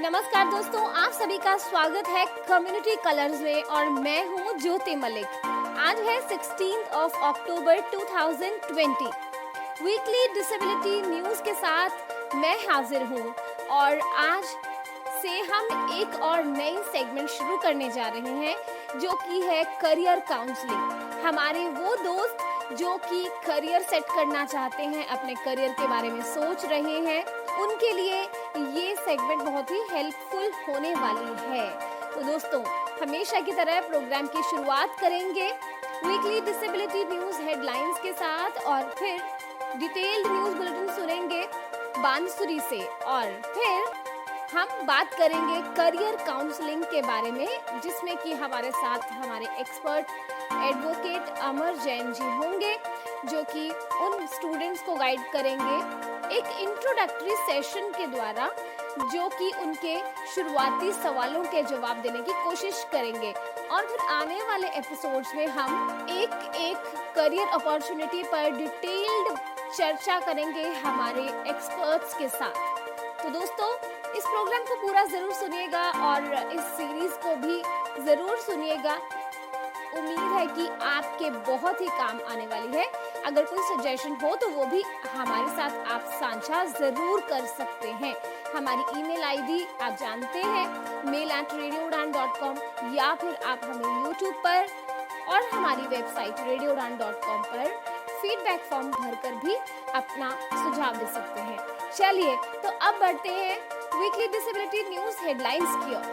नमस्कार दोस्तों, आप सभी का स्वागत है कम्युनिटी कलर्स में और मैं हूँ ज्योति मलिक। आज है 16 अक्टूबर 2020। वीकली डिसेबिलिटी न्यूज के साथ मैं हाजिर हूँ और आज से हम एक और नई सेगमेंट शुरू करने जा रहे हैं जो कि है करियर काउंसलिंग। हमारे वो दोस्त जो कि करियर सेट करना चाहते हैं, अपने करियर के बारे में सोच रहे हैं, उनके लिए ये सेगमेंट बहुत ही हेल्पफुल होने वाली है। तो दोस्तों, हमेशा की तरह प्रोग्राम की शुरुआत करेंगे वीकली डिसेबिलिटी न्यूज हेडलाइंस के साथ और फिर डिटेल्ड न्यूज बुलेटिन सुनेंगे बांसुरी से और फिर हम बात करेंगे करियर काउंसलिंग के बारे में, जिसमें कि हमारे साथ हमारे एक्सपर्ट एडवोकेट अमर जैन जी होंगे जो कि उन स्टूडेंट्स को गाइड करेंगे एक इंट्रोडक्टरी सेशन के द्वारा, जो कि उनके शुरुआती सवालों के जवाब देने की कोशिश करेंगे। और फिर आने वाले एपिसोड्स में हम एक करियर अपॉर्चुनिटी पर डिटेल्ड चर्चा करेंगे हमारे एक्सपर्ट्स के साथ। तो दोस्तों, इस प्रोग्राम को पूरा जरूर सुनिएगा और इस सीरीज को भी जरूर सुनिएगा। उम्मीद है कि आपके बहुत ही काम आने वाली है। अगर कोई सजेशन हो तो वो भी हमारे साथ आप साझा जरूर कर सकते हैं। हमारी ईमेल आईडी आप जानते हैं, mail@radioudan.com, या फिर आप हमें यूट्यूब पर और हमारी वेबसाइट radioudan.com पर फीडबैक फॉर्म भरकर भी अपना सुझाव दे सकते हैं। चलिए तो अब बढ़ते हैं वीकली डिसेबिलिटी न्यूज हेडलाइंस की ओर।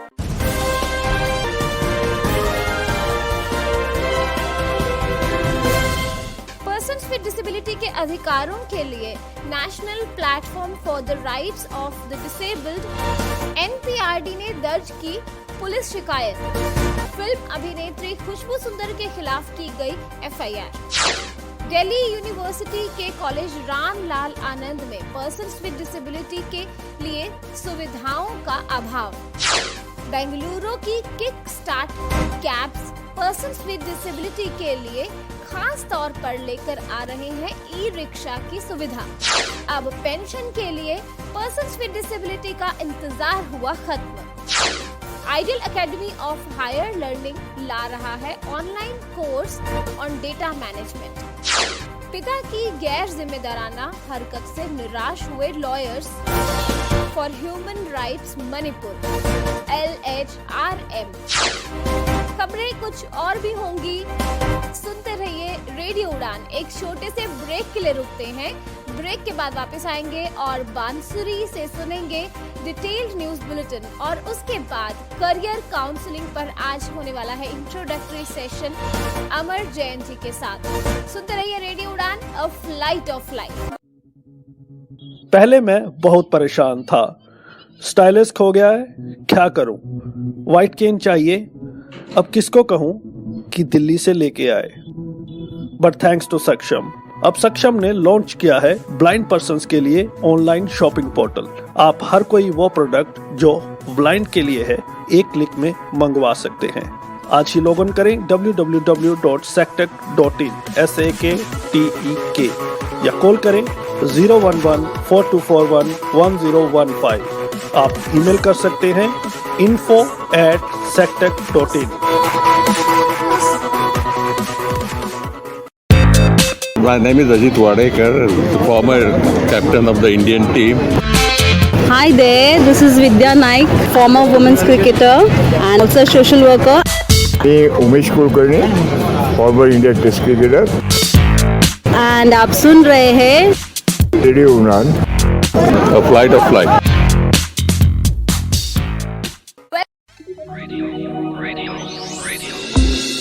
पर्सन्स विद डिसेबिलिटी के अधिकारों के लिए national platform for the rights of the disabled NPRD ने दर्ज की पुलिस शिकायत। फिल्म अभिनेत्री खुशबू सुंदर के खिलाफ की गई FIR। दिल्ली यूनिवर्सिटी के कॉलेज रामलाल आनंद में पर्सन्स विद डिसेबिलिटी के लिए सुविधाओं का अभाव। बेंगलुरु की kick start cabs persons with disability के लिए खास तौर पर लेकर आ रहे हैं ई-रिक्शा की सुविधा। अब पेंशन के लिए पर्सन्स विद डिसेबिलिटी का इंतजार हुआ खत्म। Ideal academy of Higher Learning ला रहा है online course on data management. पिता की गैर जिम्मेदाराना हरकत से निराश हुए lawyers for human rights Manipur LHRM। खबरें कुछ और भी होंगी, सुनते रहिए रेडियो उड़ान। एक छोटे से ब्रेक के लिए रुकते हैं, ब्रेक के बाद वापस आएंगे और बांसुरी से सुनेंगे डिटेल्ड न्यूज बुलेटिन और उसके बाद करियर काउंसलिंग पर आज होने वाला है इंट्रोडक्टरी सेशन अमर जैन जी के साथ। सुनते रहिए रेडियो उड़ान, अ फ्लाइट ऑफ लाइफ। पहले मैं बहुत परेशान था, स्टाइलिश खो गया है, क्या करूं? व्हाइट केन चाहिए, अब किसको कहूं कि दिल्ली से लेके आए। बट थैंक्स टू सक्षम, अब सक्षम ने लॉन्च किया है ब्लाइंड पर्सन्स के लिए ऑनलाइन शॉपिंग पोर्टल। आप हर कोई वो प्रोडक्ट जो ब्लाइंड के लिए है एक क्लिक में मंगवा सकते हैं। आज ही लॉग इन करें www.sectec.in SAKTEK या कॉल करें 011-4241-1015। आप ईमेल कर सकते हैं info@sectec.in। My name is Ajit Wadekar, former captain of the Indian team. Hi there, this is Vidya Naik, former women's cricketer and also social worker. मैं Umesh Kulkarni, former Indian test cricketer. And आप सुन रहे हैं radio उड़ान, A flight of life.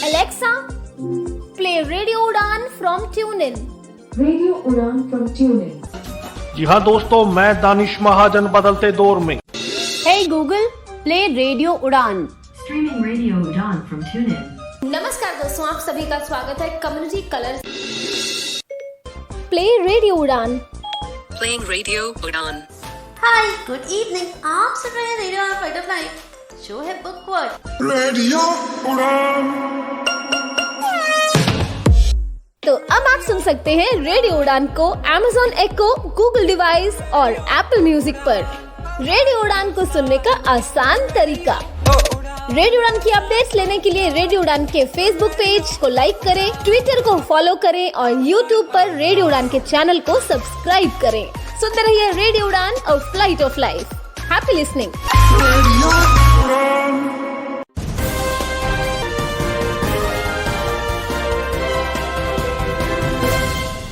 Alexa, play Radio Udan from TuneIn. Radio Udan from TuneIn. जी हाँ दोस्तों, मैं दानिश महाजन बदलते दौर में। Hey Google, play Radio Udan. Streaming Radio Udan from TuneIn. नमस्कार दोस्तों, आप सभी का स्वागत है कम्युनिटी कलर्स। प्ले रेडियो उड़ान। Playing Radio Udan. Hi good evening, आप सुन रहे हैं रेडियो उड़ान फ्लाइट ऑफ लाइफ। शो है बुकवर्ड। तो अब आप सुन सकते हैं रेडियो उड़ान को Amazon Echo, Google डिवाइस और Apple म्यूजिक पर। रेडियो उड़ान को सुनने का आसान तरीका। रेडियो उड़ान की अपडेट्स लेने के लिए रेडियो उड़ान के फेसबुक पेज को लाइक करें, ट्विटर को फॉलो करें और यूट्यूब पर रेडियो उड़ान के चैनल को सब्सक्राइब करें। सुनते रहिए रेडियो उड़ान, a flight of life. Happy listening.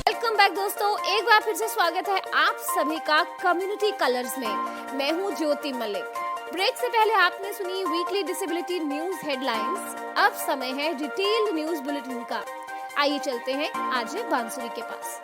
Welcome back दोस्तों, एक बार फिर से स्वागत है आप सभी का कम्युनिटी कलर्स में। मैं हूँ ज्योति मलिक। ब्रेक से पहले आपने सुनी वीकली डिसेबिलिटी न्यूज हेडलाइंस। अब समय है डिटेल्ड न्यूज बुलेटिन का। आइए चलते हैं आरजे बांसुरी के पास।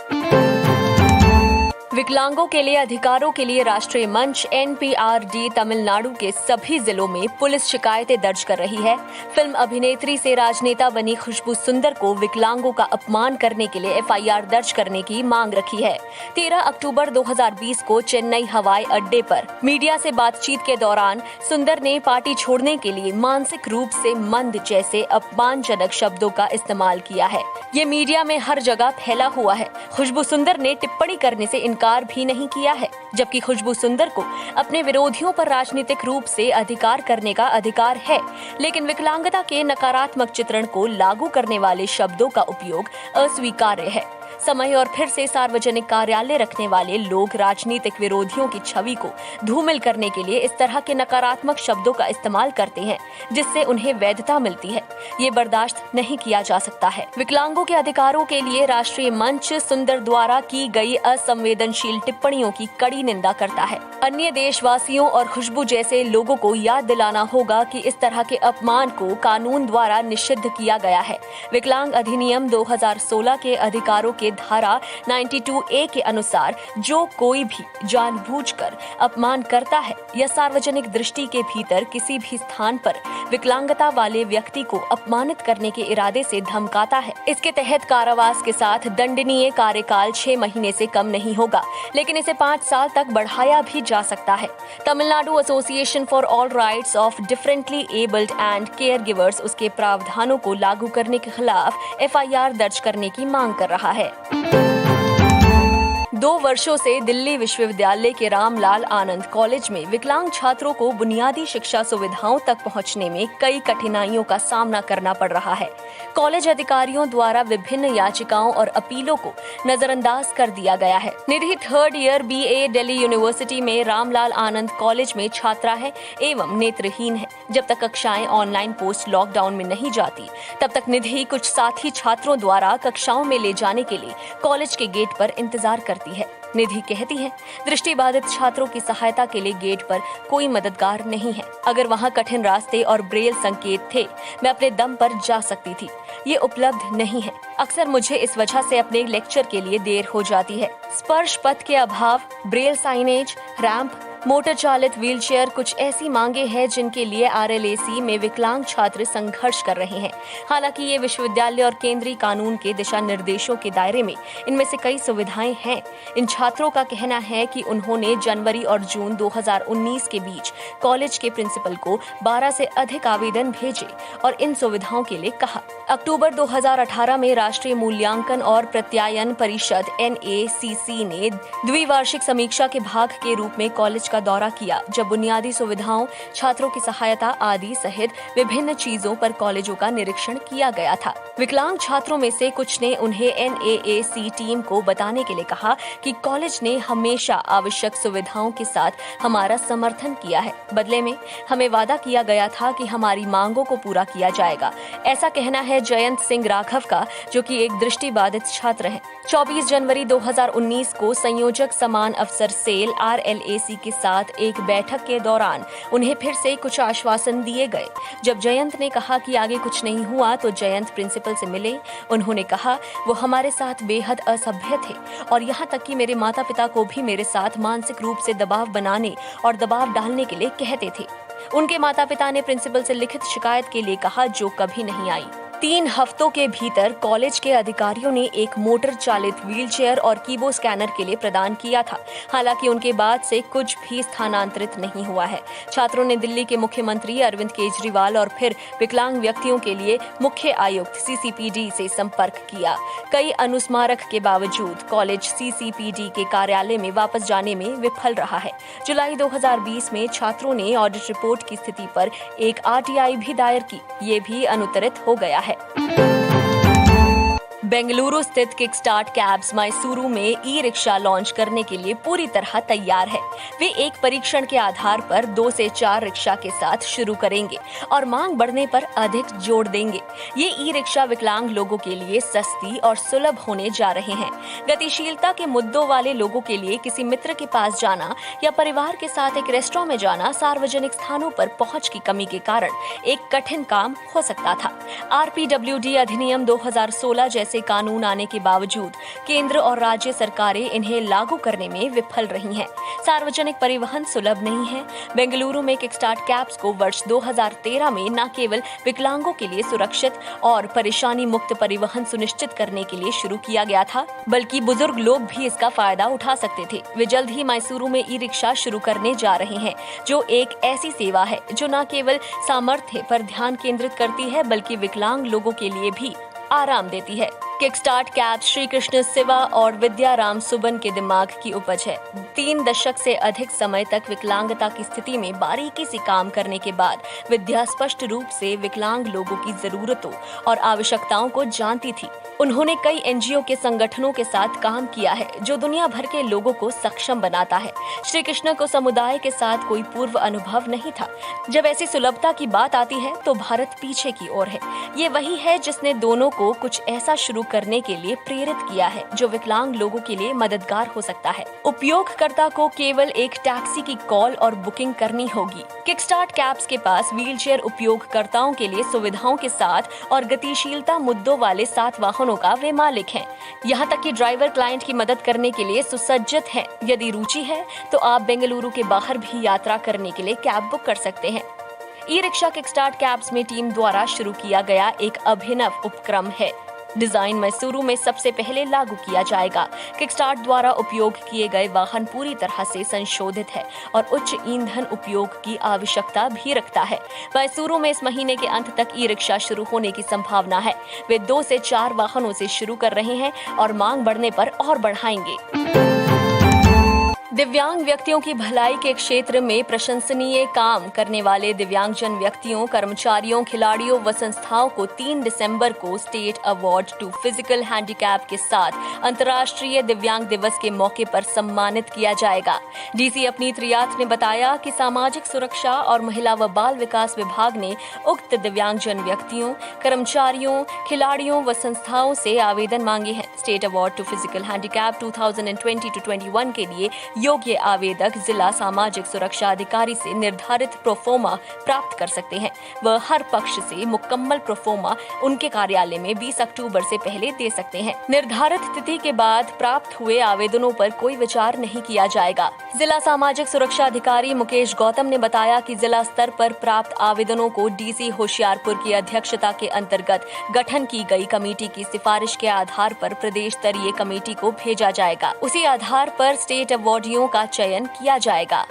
विकलांगों के लिए अधिकारों के लिए राष्ट्रीय मंच NPRD तमिलनाडु के सभी जिलों में पुलिस शिकायतें दर्ज कर रही है। फिल्म अभिनेत्री से राजनेता बनी खुशबू सुंदर को विकलांगों का अपमान करने के लिए FIR दर्ज करने की मांग रखी है। 13 अक्टूबर 2020 को चेन्नई हवाई अड्डे पर मीडिया से बातचीत के दौरान सुंदर ने पार्टी छोड़ने के लिए मानसिक रूप से मंद जैसे अपमानजनक शब्दों का इस्तेमाल किया है। ये मीडिया में हर जगह फैला हुआ है। खुशबू सुंदर ने टिप्पणी करने से इनकार भी नहीं किया है, जबकि खुशबू सुंदर को अपने विरोधियों पर राजनीतिक रूप से अधिकार करने का अधिकार है, लेकिन विकलांगता के नकारात्मक चित्रण को लागू करने वाले शब्दों का उपयोग अस्वीकार्य है। समय और फिर से सार्वजनिक कार्यालय रखने वाले लोग राजनीतिक विरोधियों की छवि को धूमिल करने के लिए इस तरह के नकारात्मक शब्दों का इस्तेमाल करते हैं, जिससे उन्हें वैधता मिलती है। ये बर्दाश्त नहीं किया जा सकता है। विकलांगों के अधिकारों के लिए राष्ट्रीय मंच सुंदर द्वारा की गई असंवेदनशील टिप्पणियों की कड़ी निंदा करता है। अन्य देशवासियों और खुशबू जैसे लोगों को याद दिलाना होगा कि इस तरह के अपमान को कानून द्वारा निषिद्ध किया गया है। विकलांग अधिनियम 2016 के अधिकारों के धारा 92A के अनुसार जो कोई भी जानबूझकर अपमान करता है या सार्वजनिक दृष्टि के भीतर किसी भी स्थान पर विकलांगता वाले व्यक्ति को अपमानित करने के इरादे से धमकाता है, इसके तहत कारावास के साथ दंडनीय कार्यकाल 6 महीने से कम नहीं होगा, लेकिन इसे 5 साल तक बढ़ाया भी जा सकता है। Tamil Nadu association for all rights of differently abled and care givers उसके प्रावधानों को लागू करने के खिलाफ FIR दर्ज करने की मांग कर रहा है। 2 वर्षों से दिल्ली विश्वविद्यालय के रामलाल आनंद कॉलेज में विकलांग छात्रों को बुनियादी शिक्षा सुविधाओं तक पहुंचने में कई कठिनाइयों का सामना करना पड़ रहा है। कॉलेज अधिकारियों द्वारा विभिन्न याचिकाओं और अपीलों को नजरअंदाज कर दिया गया है। निधि 3rd year BA Delhi university में रामलाल आनंद कॉलेज में छात्रा है एवं नेत्रहीन है। जब तक कक्षाएं ऑनलाइन पोस्ट लॉकडाउन में नहीं जाती, तब तक निधि कुछ साथी छात्रों द्वारा कक्षाओं में ले जाने के लिए कॉलेज के गेट पर इंतजार करती है। निधि कहती है, दृष्टिबाधित छात्रों की सहायता के लिए गेट पर कोई मददगार नहीं है। अगर वहां कठिन रास्ते और ब्रेल संकेत थे, मैं अपने दम पर जा सकती थी। ये उपलब्ध नहीं है। अक्सर मुझे इस वजह से अपने लेक्चर के लिए देर हो जाती है। स्पर्श पथ के अभाव, ब्रेल साइनेज, रैंप, मोटर चालित व्हीलचेयर कुछ ऐसी मांगे हैं जिनके लिए RLAC में विकलांग छात्र संघर्ष कर रहे हैं। हालांकि ये विश्वविद्यालय और केंद्रीय कानून के दिशा निर्देशों के दायरे में इनमें से कई सुविधाएं हैं। इन छात्रों का कहना है कि उन्होंने जनवरी और जून 2019 के बीच कॉलेज के प्रिंसिपल को 12 से अधिक आवेदन भेजे और इन सुविधाओं के लिए कहा। अक्टूबर 2018 में राष्ट्रीय मूल्यांकन और प्रत्यायन परिषद NACC ने द्विवार्षिक समीक्षा के भाग के रूप में कॉलेज का दौरा किया, जब बुनियादी सुविधाओं, छात्रों की सहायता आदि सहित विभिन्न चीजों पर कॉलेजों का निरीक्षण किया गया था। विकलांग छात्रों में से कुछ ने उन्हें NAAC टीम को बताने के लिए कहा कि कॉलेज ने हमेशा आवश्यक सुविधाओं के साथ हमारा समर्थन किया है। बदले में हमें वादा किया गया था कि हमारी मांगों को पूरा किया जाएगा। ऐसा कहना है जयंत सिंह राघव का, जो कि एक दृष्टिबाधित छात्र हैं। 24 जनवरी 2019 को संयोजक समान अवसर सेल RLAC के साथ एक बैठक के दौरान उन्हें फिर से कुछ आश्वासन दिए गए। जब जयंत ने कहा कि आगे कुछ नहीं हुआ, तो जयंत प्रिंसिपल से मिले। उन्होंने कहा वो हमारे साथ बेहद असभ्य थे और यहाँ तक कि मेरे माता पिता को भी मेरे साथ मानसिक रूप से दबाव बनाने और दबाव डालने के लिए कहते थे। उनके माता पिता ने प्रिंसिपल से लिखित शिकायत के लिए कहा, जो कभी नहीं आई। 3 हफ्तों के भीतर कॉलेज के अधिकारियों ने एक मोटर चालित व्हीलचेयर और कीबो स्कैनर के लिए प्रदान किया था। हालांकि उनके बाद से कुछ भी स्थानांतरित नहीं हुआ है। छात्रों ने दिल्ली के मुख्यमंत्री अरविंद केजरीवाल और फिर विकलांग व्यक्तियों के लिए मुख्य आयुक्त CCPD से संपर्क किया। कई अनुस्मारक के बावजूद कॉलेज CCPD के कार्यालय में वापस जाने में विफल रहा है। जुलाई 2020 में छात्रों ने ऑडिट रिपोर्ट की स्थिति पर एक RTI भी दायर की। ये भी अनुत्तरित हो गया है। बेंगलुरु स्थित किकस्टार्ट कैब्स मैसूरू में ई-रिक्शा लॉन्च करने के लिए पूरी तरह तैयार है। वे एक परीक्षण के आधार पर 2 से 4 रिक्शा के साथ शुरू करेंगे और मांग बढ़ने पर अधिक जोड़ देंगे। ये ई-रिक्शा विकलांग लोगों के लिए सस्ती और सुलभ होने जा रहे हैं। गतिशीलता के मुद्दों वाले लोगों के लिए किसी मित्र के पास जाना या परिवार के साथ एक रेस्टोरेंट में जाना सार्वजनिक स्थानों पर पहुंच की कमी के कारण एक कठिन काम हो सकता था। RPWD अधिनियम 2016 जैसे कानून आने के बावजूद केंद्र और राज्य सरकारें इन्हें लागू करने में विफल रही हैं। सार्वजनिक परिवहन सुलभ नहीं है। बेंगलुरु में किकस्टार्ट कैब्स को वर्ष 2013 में न केवल विकलांगों के लिए सुरक्षित और परेशानी मुक्त परिवहन सुनिश्चित करने के लिए शुरू किया गया था, बल्कि बुजुर्ग लोग भी इसका फायदा उठा सकते थे। वे जल्द ही मैसूरू में ई-रिक्शा शुरू करने जा रहे हैं, जो एक ऐसी सेवा है जो न केवल सामर्थ्य पर ध्यान केंद्रित करती है, बल्कि विकलांग लोगों के लिए भी आराम देती है। किकस्टार्ट कैब श्री कृष्ण सिवा और विद्याराम सुबन के दिमाग की उपज है। 3 दशक से अधिक समय तक विकलांगता की स्थिति में बारीकी से काम करने के बाद विद्या स्पष्ट रूप से विकलांग लोगों की जरूरतों और आवश्यकताओं को जानती थी। उन्होंने कई NGO के संगठनों के साथ काम किया है जो दुनिया भर के लोगों को सक्षम बनाता है। श्री कृष्ण को समुदाय के साथ कोई पूर्व अनुभव नहीं था। जब ऐसी सुलभता की बात आती है तो भारत पीछे की ओर है। ये वही है जिसने दोनों को कुछ ऐसा शुरू करने के लिए प्रेरित किया है जो विकलांग लोगों के लिए मददगार हो सकता है। उपयोगकर्ता को केवल एक टैक्सी की कॉल और बुकिंग करनी होगी। किकस्टार्ट कैब्स के पास व्हीलचेयर उपयोगकर्ताओं के लिए सुविधाओं के साथ और गतिशीलता मुद्दों वाले 7 वाहनों का वे मालिक हैं। यहाँ तक कि ड्राइवर क्लाइंट की मदद करने के लिए सुसज्जित है। यदि रुचि है तो आप बेंगलुरु के बाहर भी यात्रा करने के लिए कैब बुक कर सकते हैं। ई-रिक्शा किकस्टार्ट कैब्स में टीम द्वारा शुरू किया गया एक अभिनव उपक्रम है। डिजाइन मैसूरू में सबसे पहले लागू किया जाएगा। किकस्टार्ट द्वारा उपयोग किए गए वाहन पूरी तरह से संशोधित है और उच्च ईंधन उपयोग की आवश्यकता भी रखता है। मैसूरू में इस महीने के अंत तक ई-रिक्शा शुरू होने की संभावना है। वे 2 से 4 वाहनों से शुरू कर रहे हैं और मांग बढ़ने पर और बढ़ाएंगे। दिव्यांग व्यक्तियों की भलाई के क्षेत्र में प्रशंसनीय काम करने वाले दिव्यांगजन व्यक्तियों, कर्मचारियों, खिलाड़ियों व संस्थाओं को 3 दिसंबर को state award to physical handicap के साथ अंतर्राष्ट्रीय दिव्यांग दिवस के मौके पर सम्मानित किया जाएगा। DC अपनी त्रियात ने बताया कि सामाजिक सुरक्षा और महिला व बाल विकास विभाग ने उक्त दिव्यांगजन व्यक्तियों, कर्मचारियों, खिलाड़ियों व संस्थाओं से आवेदन मांगे हैं। State award to physical handicap 2020-21 के लिए योग्य आवेदक जिला सामाजिक सुरक्षा अधिकारी से निर्धारित प्रोफोमा प्राप्त कर सकते हैं। वह हर पक्ष से मुकम्मल प्रोफोमा उनके कार्यालय में 20 अक्टूबर से पहले दे सकते हैं। निर्धारित तिथि के बाद प्राप्त हुए आवेदनों पर कोई विचार नहीं किया जाएगा। जिला सामाजिक सुरक्षा अधिकारी मुकेश गौतम ने बताया कि जिला स्तर पर प्राप्त आवेदनों को DC होशियारपुर की अध्यक्षता के अंतर्गत गठन की गई कमेटी की सिफारिश के आधार पर प्रदेश स्तरीय कमेटी को भेजा जाएगा। उसी आधार पर स्टेट अवार्डियों का चयन किया जाएगा।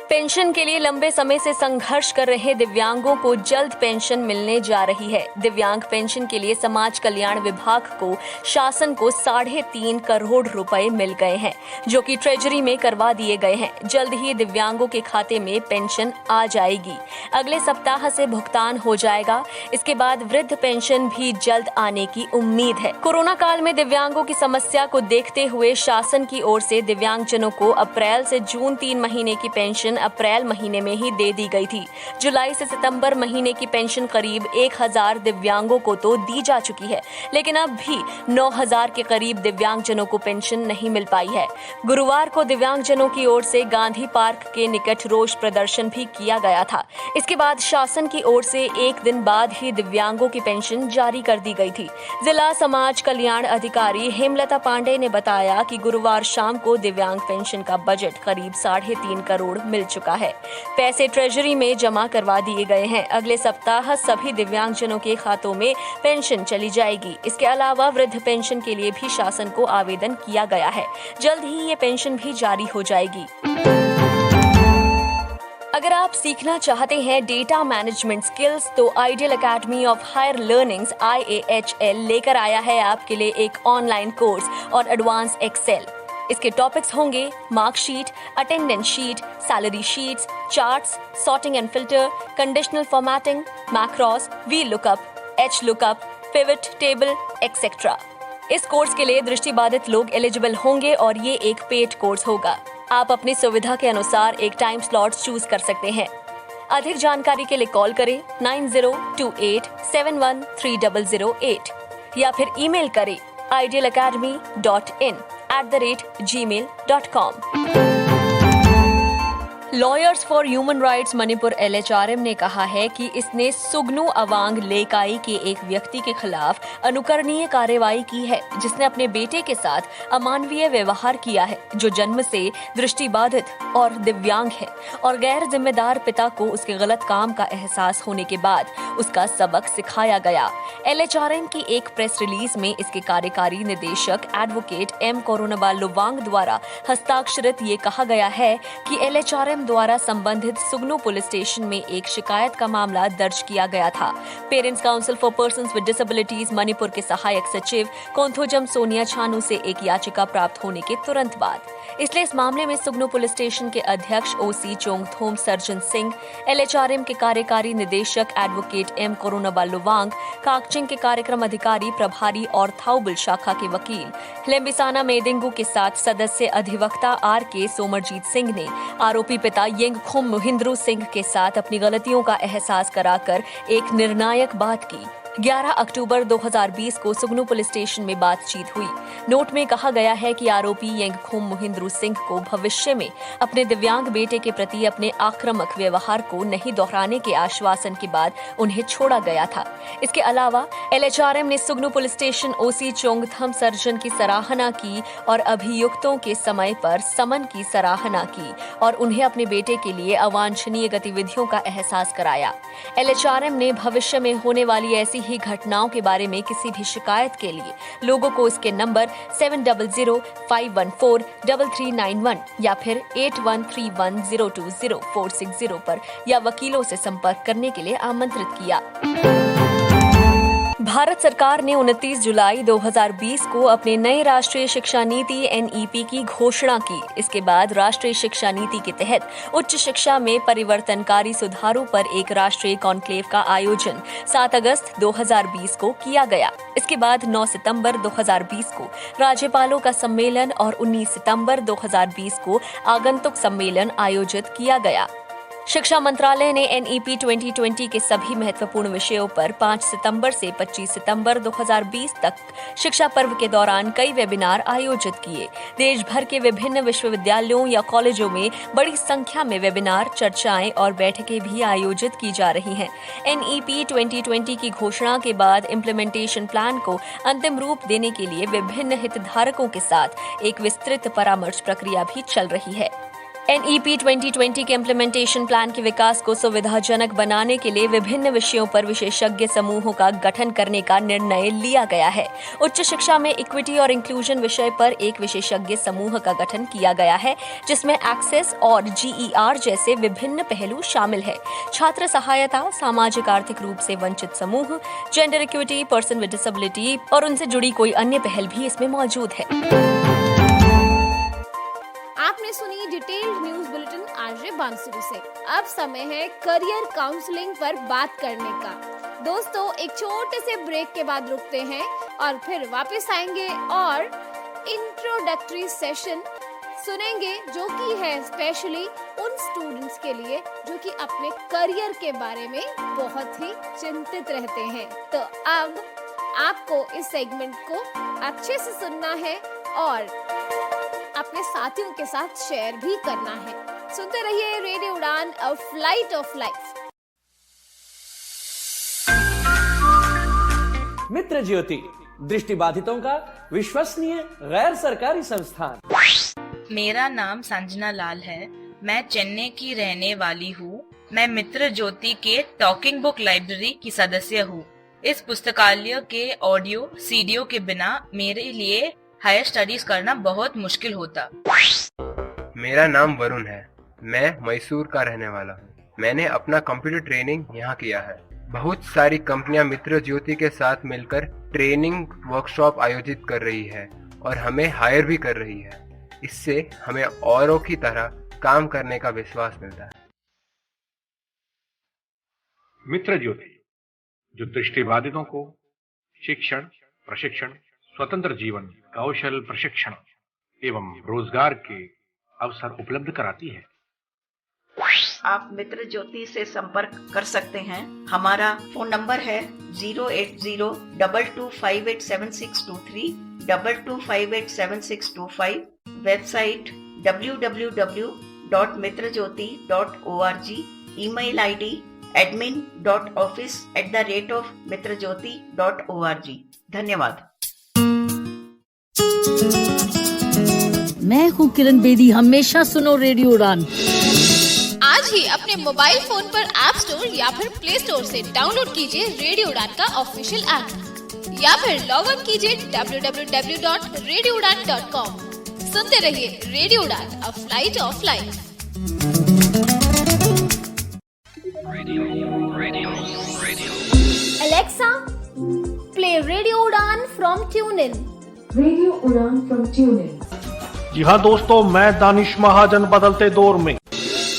पेंशन के लिए लंबे समय से संघर्ष कर रहे दिव्यांगों को जल्द पेंशन मिलने जा रही है। दिव्यांग पेंशन के लिए समाज कल्याण विभाग को शासन को 3.5 करोड़ रुपए मिल गए हैं, जो कि ट्रेजरी में करवा दिए गए हैं। जल्द ही दिव्यांगों के खाते में पेंशन आ जाएगी। अगले सप्ताह से भुगतान हो जाएगा। इसके बाद वृद्ध पेंशन भी जल्द आने की उम्मीद है। कोरोना काल में दिव्यांगों की समस्या को देखते हुए शासन की ओर से दिव्यांगजनों को अप्रैल से जून 3 महीने की पेंशन अप्रैल महीने में ही दे दी गई थी। जुलाई से सितंबर महीने की पेंशन करीब 1000 दिव्यांगों को तो दी जा चुकी है, लेकिन अब भी 9000 के करीब दिव्यांगजनों को पेंशन नहीं मिल पाई है। गुरुवार को दिव्यांगजनों की ओर से गांधी पार्क के निकट रोष प्रदर्शन भी किया गया था। इसके बाद शासन की ओर से 1 दिन बाद ही दिव्यांगों की पेंशन जारी कर दी गई थी। जिला समाज कल्याण अधिकारी हेमलता पांडे ने बताया कि गुरुवार शाम को दिव्यांग पेंशन का बजट करीब 3.5 करोड़ मिल चुका है। पैसे ट्रेजरी में जमा करवा दिए गए हैं। अगले सप्ताह सभी दिव्यांगजनों के खातों में पेंशन चली जाएगी। इसके अलावा वृद्ध पेंशन के लिए भी शासन को आवेदन किया गया है। जल्द ही ये पेंशन भी जारी हो जाएगी। अगर आप सीखना चाहते हैं डेटा मैनेजमेंट स्किल्स तो ideal academy of higher learnings IAHL लेकर आया है आपके लिए एक ऑनलाइन कोर्स और एडवांस एक्सेल। इसके टॉपिक्स होंगे marksheet, attendance sheet, salary sheets, charts, sorting and filter, conditional formatting, macros, V lookup, H lookup, pivot table, etcetera. इस कोर्स के लिए दृष्टिबाधित लोग एलिजिबल होंगे और ये एक पेड कोर्स होगा। आप अपनी सुविधा के अनुसार एक टाइम स्लॉट चूज कर सकते हैं। अधिक जानकारी के लिए कॉल करें 9028713008 या फिर ईमेल करें idealacademy.in@gmail.com। Lawyers for human rights Manipur LHRM ने कहा है कि इसने सुगनु अवांग लेकाई के एक व्यक्ति के खिलाफ अनुकरणीय कार्रवाई की है, जिसने अपने बेटे के साथ अमानवीय व्यवहार किया है, जो जन्म से दृष्टिबाधित और दिव्यांग है, और गैर जिम्मेदार पिता को उसके गलत काम का एहसास होने के बाद उसका सबक सिखाया गया। LHRM की एक प्रेस रिलीज में इसके कार्यकारी निदेशक एडवोकेट M कोरोनाबाल लोवांग द्वारा हस्ताक्षरित ये कहा गया है कि LHRM द्वारा संबंधित सुगनु पुलिस स्टेशन में एक शिकायत का मामला दर्ज किया गया था। Parents council for persons with disabilities Manipur के सहायक सचिव कोंथोजम सोनिया छानू से एक याचिका प्राप्त होने के तुरंत बाद। इसलिए इस मामले में सुगनु पुलिस स्टेशन के अध्यक्ष OC Chongtham surgeon Singh, LHRM के कार्यकारी निदेशक एडवोकेट M कोरोनाबाल लोवांग, काकचिंग के कार्यक्रम अधिकारी प्रभारी और थाउबल शाखा के वकील लेम्बिसाना मेदिंगू के साथ सदस्य अधिवक्ता RK सोमरजीत सिंह ने आरोपी पिता येंगखुम मुहिंद्रू सिंह के साथ अपनी गलतियों का एहसास कराकर एक निर्णायक बात की। 11 अक्टूबर 2020 को सुगनु पुलिस स्टेशन में बातचीत हुई। नोट में कहा गया है कि आरोपी येंगखुम मुहिंद्रू सिंह को भविष्य में अपने दिव्यांग बेटे के प्रति अपने आक्रामक व्यवहार को नहीं दोहराने के आश्वासन के बाद उन्हें छोड़ा गया था। इसके अलावा LHRM ने सुगनु police station OC Chongtham surgeon की सराहना की और अभियुक्तों के समय पर समन की सराहना की और उन्हें अपने बेटे के लिए अवांछनीय गतिविधियों का एहसास कराया। LHRM ने भविष्य में होने वाली ऐसी ही घटनाओं के बारे में किसी भी शिकायत के लिए लोगों को इसके नंबर 7005143391 या फिर 8131020460 पर या वकीलों से संपर्क करने के लिए आमंत्रित किया। भारत सरकार ने 29 जुलाई 2020 को अपने नए राष्ट्रीय शिक्षा नीति NEP की घोषणा की। इसके बाद राष्ट्रीय शिक्षा नीति के तहत उच्च शिक्षा में परिवर्तनकारी सुधारों पर एक राष्ट्रीय कॉन्क्लेव का आयोजन 7 अगस्त 2020 को किया गया। इसके बाद 9 सितंबर 2020 को राज्यपालों का सम्मेलन और 19 सितंबर 2020 को आगंतुक सम्मेलन आयोजित किया गया। शिक्षा मंत्रालय ने NEP 2020 के सभी महत्वपूर्ण विषयों पर 5 सितंबर से 25 सितंबर 2020 तक शिक्षा पर्व के दौरान कई वेबिनार आयोजित किए। देश भर के विभिन्न विश्वविद्यालयों या कॉलेजों में बड़ी संख्या में वेबिनार, चर्चाएं और बैठकें भी आयोजित की जा रही हैं। NEP 2020 की घोषणा के बाद इम्प्लीमेंटेशन प्लान को अंतिम रूप देने के लिए विभिन्न हितधारकों के साथ एक विस्तृत परामर्श प्रक्रिया भी चल रही है। NEP 2020 के इम्प्लीमेंटेशन प्लान के विकास को सुविधाजनक बनाने के लिए विभिन्न विषयों पर विशेषज्ञ समूहों का गठन करने का निर्णय लिया गया है। उच्च शिक्षा में इक्विटी और इंक्लूजन विषय पर एक विशेषज्ञ समूह का गठन किया गया है, जिसमें एक्सेस और GER जैसे विभिन्न पहलू शामिल है। छात्र सहायता, सामाजिक आर्थिक रूप से वंचित समूह, gender equity, person with disability और उनसे जुड़ी कोई अन्य पहल भी इसमें मौजूद है। आपने सुनी डिटेल्ड न्यूज बुलेटिन आरजे बांसुरी से। अब समय है करियर काउंसलिंग पर बात करने का। दोस्तों, एक छोटे से ब्रेक के बाद रुकते हैं और फिर वापस आएंगे और इंट्रोडक्टरी सेशन सुनेंगे, जो कि है स्पेशली उन स्टूडेंट्स के लिए जो कि अपने करियर के बारे में बहुत ही चिंतित रहते हैं। तो अब आपको इस सेगमेंट को अच्छे से सुनना है और अपने साथियों के साथ शेयर भी करना है। सुनते रहिए रेडियो उड़ान, अ फ्लाइट ऑफ लाइफ। मित्र ज्योति, दृष्टिबाधितों का विश्वसनीय गैर सरकारी संस्थान। मेरा नाम संजना लाल है। मैं चेन्नई की रहने वाली हूँ। मैं मित्र ज्योति के टॉकिंग बुक लाइब्रेरी की सदस्य हूँ। इस पुस्तकालय के ऑडियो सीडीओ के बिना मेरे लिए हायर स्टडीज करना बहुत मुश्किल होता। मेरा नाम वरुण है। मैं मैसूर का रहने वाला हूँ। मैंने अपना कंप्यूटर ट्रेनिंग यहाँ किया है। बहुत सारी कंपनियां मित्र ज्योति के साथ मिलकर ट्रेनिंग वर्कशॉप आयोजित कर रही है और हमें हायर भी कर रही है। इससे हमें औरों की तरह काम करने का विश्वास मिलता है। मित्र ज्योति जो दृष्टिबाधितों को शिक्षण, प्रशिक्षण, स्वतंत्र जीवन, कौशल प्रशिक्षण एवं रोजगार के अवसर उपलब्ध कराती है। आप मित्र ज्योति से संपर्क कर सकते हैं। हमारा फोन नंबर है 08022587623 22587625। Website www.mitrajyoti.org। Email ID admin.office@mitrajyoti.org। धन्यवाद। मैं हूँ किरण बेदी। हमेशा सुनो रेडियो उड़ान। आज ही अपने मोबाइल फोन पर ऐप स्टोर या फिर प्ले स्टोर से डाउनलोड कीजिए रेडियो उड़ान का ऑफिशियल ऐप या फिर लॉग इन कीजिए www.radioudan.com। सुनते रहिए रेडियो उड़ान, a flight of life. Alexa, play Radio Udan from TuneIn. Radio Udan from TuneIn. जी हाँ दोस्तों, मैं दानिश महाजन बदलते दौर में।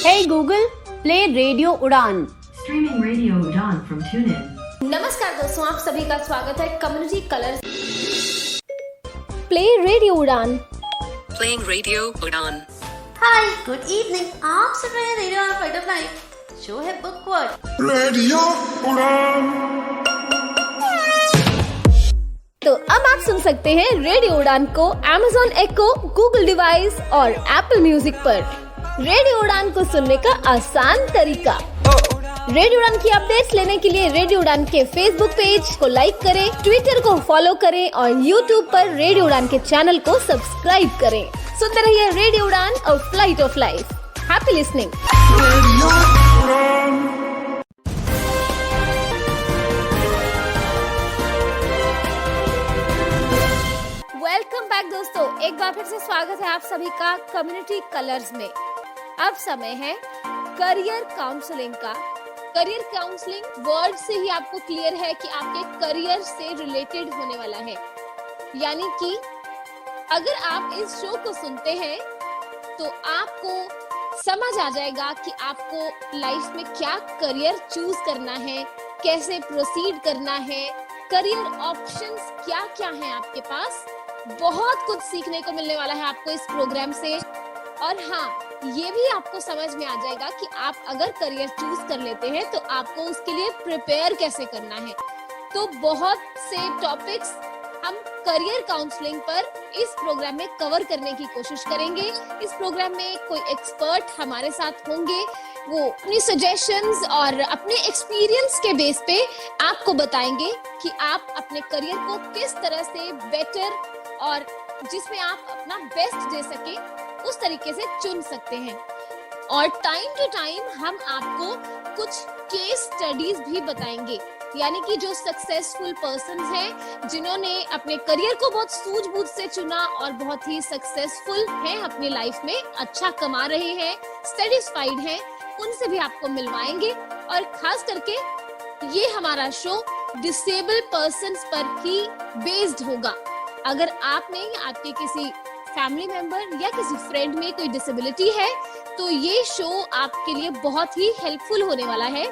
Hey Google, play Radio Udan. Streaming Radio Udan from TuneIn. नमस्कार दोस्तों, आप सभी का स्वागत है कम्युनिटी कलर्स प्ले रेडियो उड़ान। Playing Radio Udan. हाय, गुड इवनिंग। आप सुन रहे हैं radio fight of life. Show है बुकवर्ड। रेडियो उड़ान। तो अब आप सुन सकते हैं रेडियो उड़ान को Amazon Echo, Google डिवाइस और Apple म्यूजिक पर। रेडियो उड़ान को सुनने का आसान तरीका। रेडियो उड़ान की अपडेट्स लेने के लिए रेडियो उड़ान के फेसबुक पेज को लाइक करें, ट्विटर को फॉलो करें और यूट्यूब पर रेडियो उड़ान के चैनल को सब्सक्राइब करें। सुनते रहिए रेडियो उड़ान, a flight of life. Happy listening. Welcome back दोस्तों, एक बार फिर से स्वागत है आप सभी का कम्युनिटी कलर्स में। अब समय है करियर काउंसलिंग का। करियर काउंसलिंग वर्ड से ही आपको क्लियर है कि आपके करियर से रिलेटेड होने वाला है। यानी कि अगर आप इस शो को सुनते हैं तो आपको समझ आ जाएगा कि आपको लाइफ में क्या करियर चूज करना है, कैसे प्रोसीड करना है, करियर ऑप्शंस क्या क्या हैं आपके पास। बहुत कुछ सीखने को मिलने वाला है आपको इस प्रोग्राम से। और हाँ, ये भी आपको समझ में आ जाएगा कि आप अगर करियर चूज कर लेते हैं तो आपको उसके लिए प्रिपेयर कैसे करना है। तो बहुत से टॉपिक्स हम करियर काउंसलिंग पर इस प्रोग्राम में कवर करने की कोशिश करेंगे। इस प्रोग्राम में कोई एक्सपर्ट हमारे साथ होंगे, वो अपनी सजेशंस और अपने एक्सपीरियंस के बेस पे आपको बताएंगे कि आप अपने करियर को किस तरह से बेटर और जिसमें आप अपना बेस्ट दे सके उस तरीके से चुन सकते हैं। और टाइम टू टाइम हम आपको कुछ केस स्टडीज भी बताएंगे, यानी कि जो सक्सेसफुल पर्सन्स हैं जिन्होंने अपने करियर को बहुत सूझबूझ से चुना और बहुत ही सक्सेसफुल हैं अपनी लाइफ में, अच्छा कमा रहे हैं, सेटिस्फाइड हैं, उनसे भी आपको मिलवाएंगे। और खास करके ये हमारा शो डिसेबल पर्सन्स पर ही बेस्ड होगा। अगर आप में आपके किसी फैमिली मेंबर या किसी फ्रेंड में कोई डिसेबिलिटी है तो ये शो आपके लिए बहुत ही हेल्पफुल होने वाला है।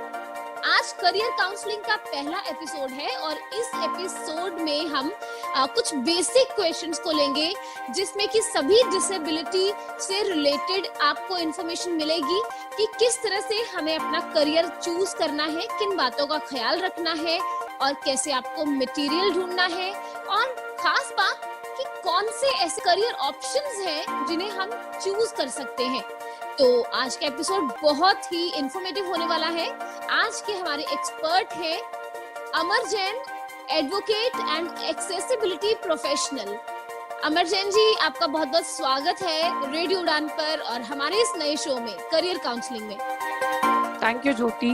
आज करियर काउंसलिंग का पहला एपिसोड है और इस एपिसोड में हम कुछ बेसिक क्वेश्चंस को लेंगे जिसमें कि सभी डिसेबिलिटी से रिलेटेड आपको इन्फॉर्मेशन मिलेगी कि किस तरह से हमें अपना करियर चूज करना है, किन बातों का ख्याल रखना है और कैसे आपको मटेरियल ढूंढना है और खास बात कि कौन से ऐसे करियर ऑप्शंस हैं जिन्हें हम चूज कर सकते हैं। तो आज का एपिसोड बहुत ही इंफॉर्मेटिव होने वाला है। आज के हमारे एक्सपर्ट हैं Amar Jain, advocate and accessibility professional. Amar Jain ji, आपका बहुत बहुत स्वागत है रेडियो उड़ान पर और हमारे इस नए शो में करियर काउंसलिंग में। थैंक यू ज्योति।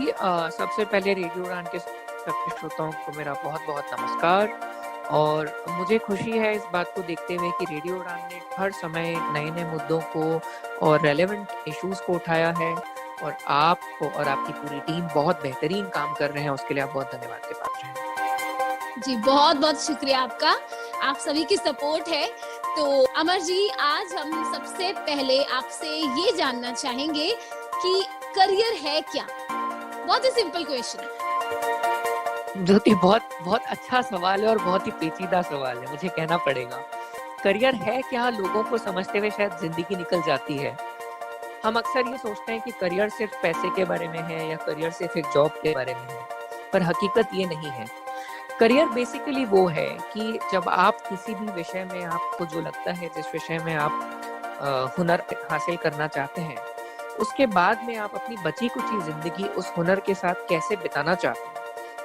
सबसे पहले रेडियो उड़ान के सभी श्रोताओं को मेरा बहुत बहुत नमस्कार। और मुझे खुशी है इस बात को देखते हुए कि रेडियो उड़ान ने हर समय नए नए मुद्दों को और रेलेवेंट इश्यूज को उठाया है, और आप और आपकी पूरी टीम बहुत बेहतरीन काम कर रहे हैं, उसके लिए आप बहुत धन्यवाद के पात्र हैं। जी बहुत बहुत शुक्रिया आपका, आप सभी की सपोर्ट है। तो अमर जी, आज हम सबसे पहले आपसे ये जानना चाहेंगे कि करियर है क्या? बहुत ही सिंपल क्वेश्चन। ज्योति, बहुत बहुत अच्छा सवाल है और बहुत ही पेचीदा सवाल है, मुझे कहना पड़ेगा। करियर है क्या, लोगों को समझते हुए शायद जिंदगी निकल जाती है। हम अक्सर ये सोचते हैं कि करियर सिर्फ पैसे के बारे में है या करियर सिर्फ एक जॉब के बारे में है, पर हकीकत ये नहीं है। करियर बेसिकली वो है कि जब आप किसी भी विषय में, आपको जो लगता है जिस विषय में आप हुनर हासिल करना चाहते हैं, उसके बाद में आप अपनी बची कुची जिंदगी उस हुनर के साथ कैसे बिताना चाहते हैं,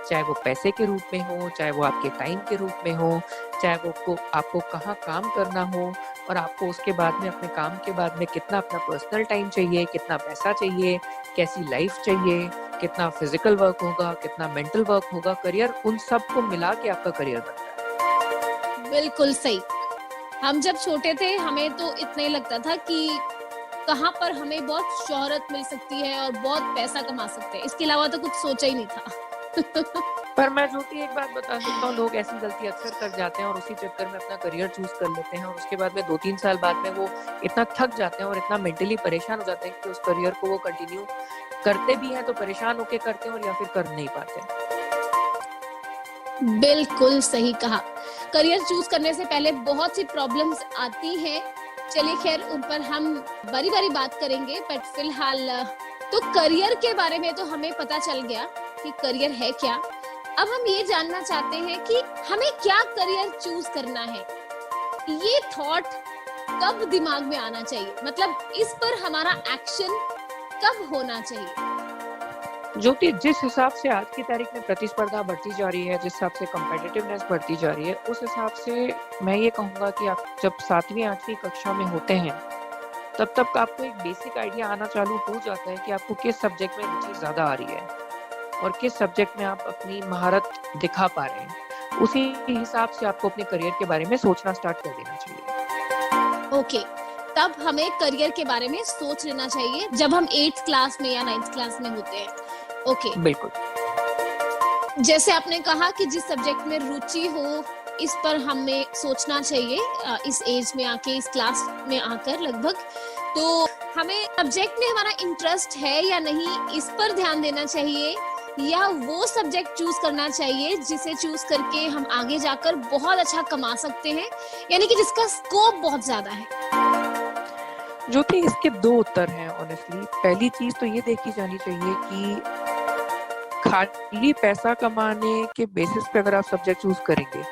चाहे वो पैसे के रूप में हो, चाहे वो आपके टाइम के रूप में हो, चाहे वो आपको कहाँ काम करना हो, और आपको उसके बाद में अपने काम के बाद में कितना अपना पर्सनल टाइम चाहिए, कितना पैसा चाहिए, कैसी लाइफ चाहिए, कितना फिजिकल वर्क होगा, कितना मेंटल वर्क होगा। करियर उन सब को मिला के आपका करियर बनता है। बिल्कुल सही। हम जब छोटे थे हमें तो इतना ही लगता था कि कहाँ पर हमें बहुत शोहरत मिल सकती है और बहुत पैसा कमा सकते हैं, इसके अलावा तो कुछ सोचा ही नहीं था। पर मैं जो कि एक बात बता सकता हूँ, लोग ऐसी गलती अक्सर कर जाते हैं और उसी चक्कर में अपना करियर चूज कर लेते हैं, और उसके बाद में 2-3 साल बाद में वो इतना थक जाते हैं और इतना मेंटली परेशान हो जाते हैं कि उस करियर को वो कंटिन्यू करते भी हैं तो परेशान होके करते हैं, और या फिर कर नहीं पाते। बिल्कुल सही कहा। करियर चूज करने से पहले बहुत सी प्रॉब्लम्स आती हैं, चलिए खैर उन पर हम बारी बारी बात करेंगे, बट फिलहाल तो करियर के बारे में तो हमें पता चल गया कि करियर है क्या। अब हम ये जानना चाहते हैं कि हमें क्या करियर चूज करना है, ये थॉट कब दिमाग में आना चाहिए, मतलब इस पर हमारा एक्शन कब होना चाहिए? ज्योति, जिस हिसाब से आज की तारीख में प्रतिस्पर्धा बढ़ती जा रही है, जिस हिसाब से कॉम्पिटिटिवनेस बढ़ती जा रही है, उस हिसाब से मैं ये कहूँगा कि आप जब 7वीं-8वीं कक्षा में होते हैं तब तक आपको एक बेसिक आइडिया आना चालू हो जाता है कि आपको किस सब्जेक्ट में रुचि ज्यादा आ रही है और किस सब्जेक्ट में आप अपनी महारत दिखा पा रहे हैं। उसी हिसाब से आपको अपने करियर के बारे में सोचना स्टार्ट कर देना चाहिए। ओके, तब हमें करियर के बारे में सोच लेना चाहिए जब हम 8th क्लास में या 9th क्लास में होते हैं। ओके, बिल्कुल। जैसे आपने कहा कि जिस सब्जेक्ट में रुचि हो इस पर हमें सोचना चाहिए इस एज में आके, इस क्लास में आकर लगभग, तो हमें सब्जेक्ट में हमारा इंटरेस्ट है या नहीं इस पर ध्यान देना चाहिए, या वो सब्जेक्ट चूज करना चाहिए जिसे चूज करके हम आगे जाकर बहुत अच्छा कमा सकते हैं, यानी कि जिसका स्कोप बहुत ज्यादा है। ज्योति, इसके 2 उत्तर हैं ऑनेस्टली। पहली चीज तो ये देखी जानी चाहिए कि खाली पैसा कमाने के बेसिस पे अगर आप सब्जेक्ट चूज करेंगे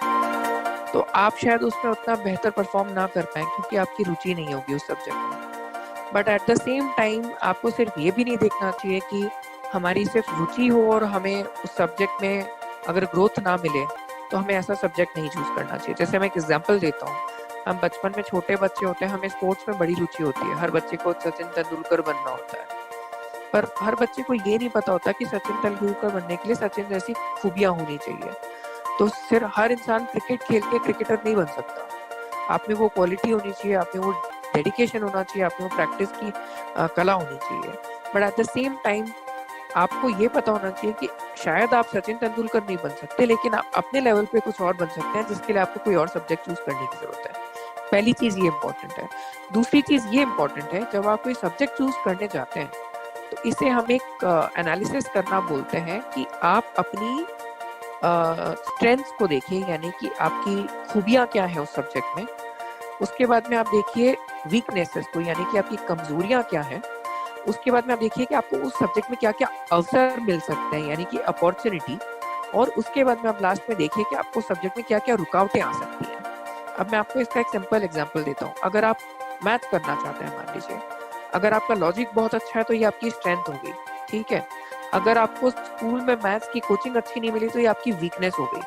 तो आप शायद उसमें उतना बेहतर परफॉर्म ना कर पाए, क्योंकि आपकी रुचि नहीं होगी उस सब्जेक्ट में। But at the same time आपको सिर्फ ये भी नहीं देखना चाहिए कि हमारी सिर्फ रुचि हो और हमें उस सब्जेक्ट में अगर ग्रोथ ना मिले तो हमें ऐसा सब्जेक्ट नहीं चूज करना चाहिए। जैसे मैं एक एग्जांपल देता हूँ, हम बचपन में छोटे बच्चे होते हैं, हमें स्पोर्ट्स में बड़ी रुचि होती है, हर बच्चे को सचिन तेंदुलकर बनना होता है, पर हर बच्चे को ये नहीं पता होता कि सचिन तेंदुलकर बनने के लिए सचिन जैसी खूबियां होनी चाहिए। तो सिर्फ हर इंसान क्रिकेट खेल के क्रिकेटर नहीं बन सकता। आप में वो क्वालिटी होनी चाहिए, आप में वो डेडिकेशन होना चाहिए, आप में वो प्रैक्टिस की कला होनी चाहिए। But at the same time आपको ये पता होना चाहिए कि शायद आप सचिन तेंदुलकर नहीं बन सकते, लेकिन आप अपने लेवल पे कुछ और बन सकते हैं, जिसके लिए आपको कोई और सब्जेक्ट चूज करने की जरूरत है। पहली चीज ये इम्पोर्टेंट है। दूसरी चीज ये इम्पोर्टेंट है, जब आप कोई सब्जेक्ट चूज करने जाते हैं तो इसे हम एक एनालिसिस करना बोलते हैं कि आप अपनी स्ट्रेंथ्स को देखिए, यानी कि आपकी खूबियां क्या है उस सब्जेक्ट में। उसके बाद में आप देखिए वीकनेसेस को, यानी कि आपकी कमजोरियां क्या है। उसके बाद में आप देखिए कि आपको उस सब्जेक्ट में क्या क्या अवसर मिल सकते हैं, यानी कि अपॉर्चुनिटी। और उसके बाद में आप लास्ट में देखिए कि आपको सब्जेक्ट में क्या क्या रुकावटें आ सकती हैं। अब मैं आपको इसका एक सिंपल एग्जांपल देता हूँ। अगर आप मैथ करना चाहते हैं, मान लीजिए, अगर आपका लॉजिक बहुत अच्छा है तो ये आपकी स्ट्रेंथ होगी, ठीक है। अगर आपको स्कूल में मैथ्स की कोचिंग अच्छी नहीं मिली तो ये आपकी वीकनेस हो गई।